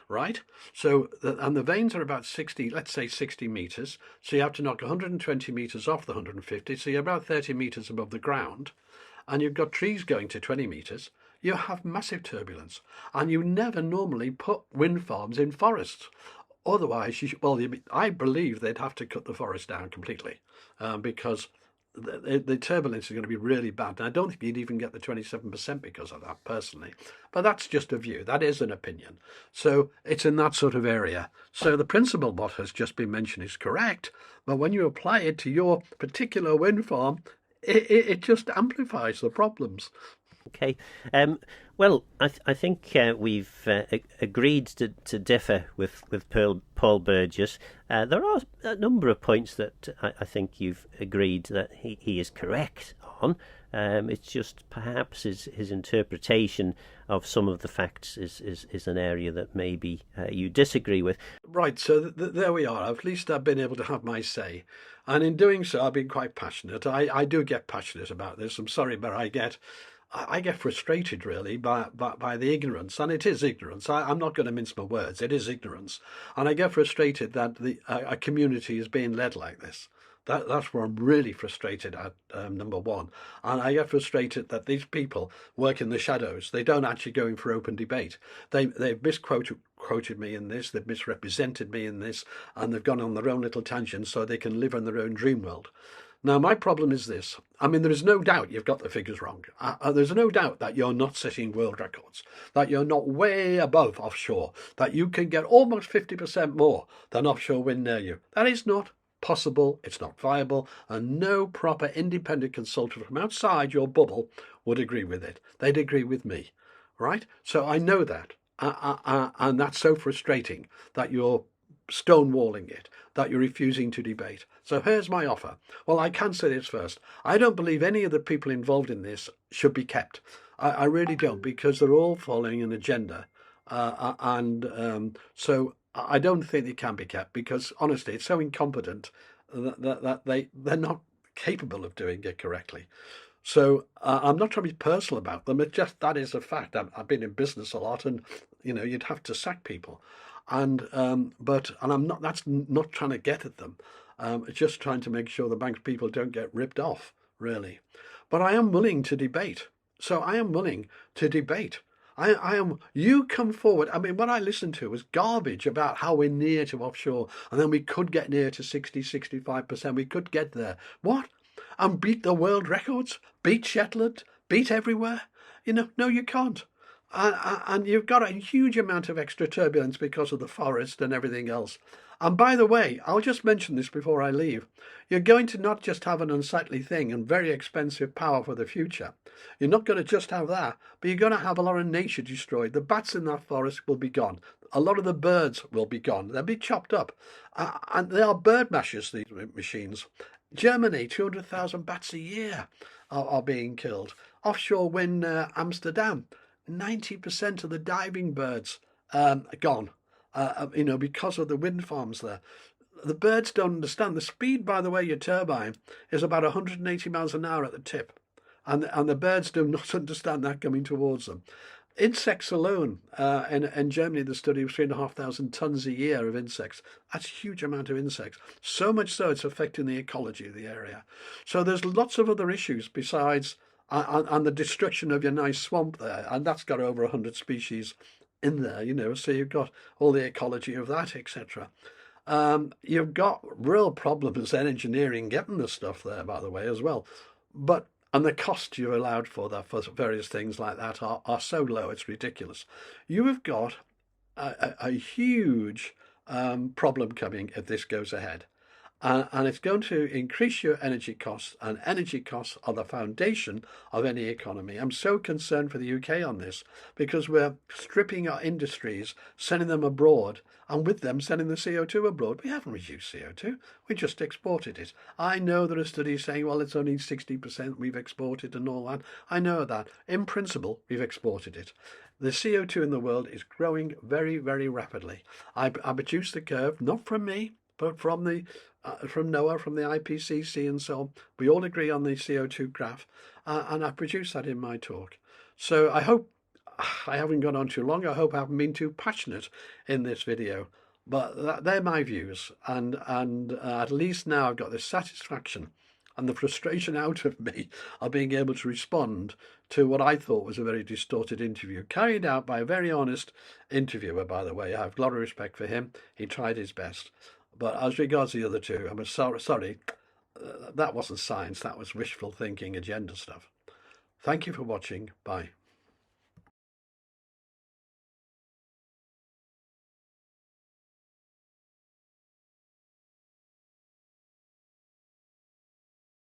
right? So, and the vanes are about 60, let's say 60 metres. So you have to knock 120 metres off the 150. So you're about 30 metres above the ground. And you've got trees going to 20 metres. You have massive turbulence. And you never normally put wind farms in forests. Otherwise, I believe they'd have to cut the forest down completely because the turbulence is going to be really bad. And I don't think you'd even get the 27% because of that, personally. But that's just a view. That is an opinion. So it's in that sort of area. So the principle what has just been mentioned is correct. But when you apply it to your particular wind farm, it just amplifies the problems. Okay. Well, I think we've agreed to differ with Paul Burgess. There are a number of points that I think you've agreed that he is correct on. It's just perhaps his interpretation of some of the facts is an area that maybe you disagree with. Right, so there we are. At least I've been able to have my say. And in doing so, I've been quite passionate. I do get passionate about this. I'm sorry, but I get frustrated really by the ignorance, and it is ignorance. I'm not going to mince my words. It is ignorance, and I get frustrated that a community is being led like this. That's where I'm really frustrated at, number one. And I get frustrated that these people work in the shadows. They don't actually go in for open debate. They've misquoted me in this, they've misrepresented me in this, and they've gone on their own little tangents so they can live in their own dream world. Now, my problem is this. I mean, there is no doubt you've got the figures wrong. There's no doubt that you're not setting world records, that you're not way above offshore, that you can get almost 50% more than offshore wind near you. That is not possible, it's not viable, and no proper independent consultant from outside your bubble would agree with it. They'd agree with me. right? So I know that. And that's so frustrating that you're stonewalling it, that you're refusing to debate. So here's my offer. Well, I can say this first. I don't believe any of the people involved in this should be kept. I really don't, because they're all following an agenda. So I don't think they can be kept, because honestly, it's so incompetent that they're not capable of doing it correctly. So I'm not trying to be personal about them. It's just that is a fact. I've been in business a lot, and you'd have to sack people, and I'm not. That's not trying to get at them. It's just trying to make sure the bank people don't get ripped off, really. But I am willing to debate. So I am willing to debate. I am. You come forward. I mean, what I listened to was garbage about how we're near to offshore, and then we could get near to 65%. We could get there. What? And beat the world records, beat Shetland, beat everywhere? No, you can't. And you've got a huge amount of extra turbulence because of the forest and everything else. And by the way, I'll just mention this before I leave. You're going to not just have an unsightly thing and very expensive power for the future. You're not going to just have that, but you're going to have a lot of nature destroyed. The bats in that forest will be gone. A lot of the birds will be gone. They'll be chopped up. And they are bird mashers, these machines. Germany, 200,000 bats a year are being killed. Offshore wind, Amsterdam, 90% of the diving birds gone, because of the wind farms there. The birds don't understand. The speed, by the way, your turbine is about 180 miles an hour at the tip. And the birds do not understand that coming towards them. Insects alone, in Germany, the study was 3,500 tons a year of insects. That's a huge amount of insects. So much so it's affecting the ecology of the area. So there's lots of other issues besides, and the destruction of your nice swamp there, and that's got over 100 species in there, so you've got all the ecology of that, etc. You've got real problems in engineering getting the stuff there, by the way, as well. And the cost you've allowed for that, for various things like that, are so low, it's ridiculous. You have got a huge problem coming if this goes ahead. And it's going to increase your energy costs, and energy costs are the foundation of any economy. I'm so concerned for the UK on this, because we're stripping our industries, sending them abroad, and with them sending the CO2 abroad. We haven't reduced CO2, we just exported it. I know there are studies saying, well, it's only 60% we've exported and all that. I know that. In principle, we've exported it. The CO2 in the world is growing very, very rapidly. I produced the curve, not from me, but from NOAA, from the IPCC and so on. We all agree on the CO2 graph, and I produced that in my talk. So I hope I haven't gone on too long. I hope I haven't been too passionate in this video, but they're my views, and at least now I've got the satisfaction and the frustration out of me of being able to respond to what I thought was a very distorted interview, carried out by a very honest interviewer, by the way. I have a lot of respect for him. He tried his best. But as regards the other two, I'm sorry, that wasn't science. That was wishful thinking, agenda stuff. Thank you for watching. Bye.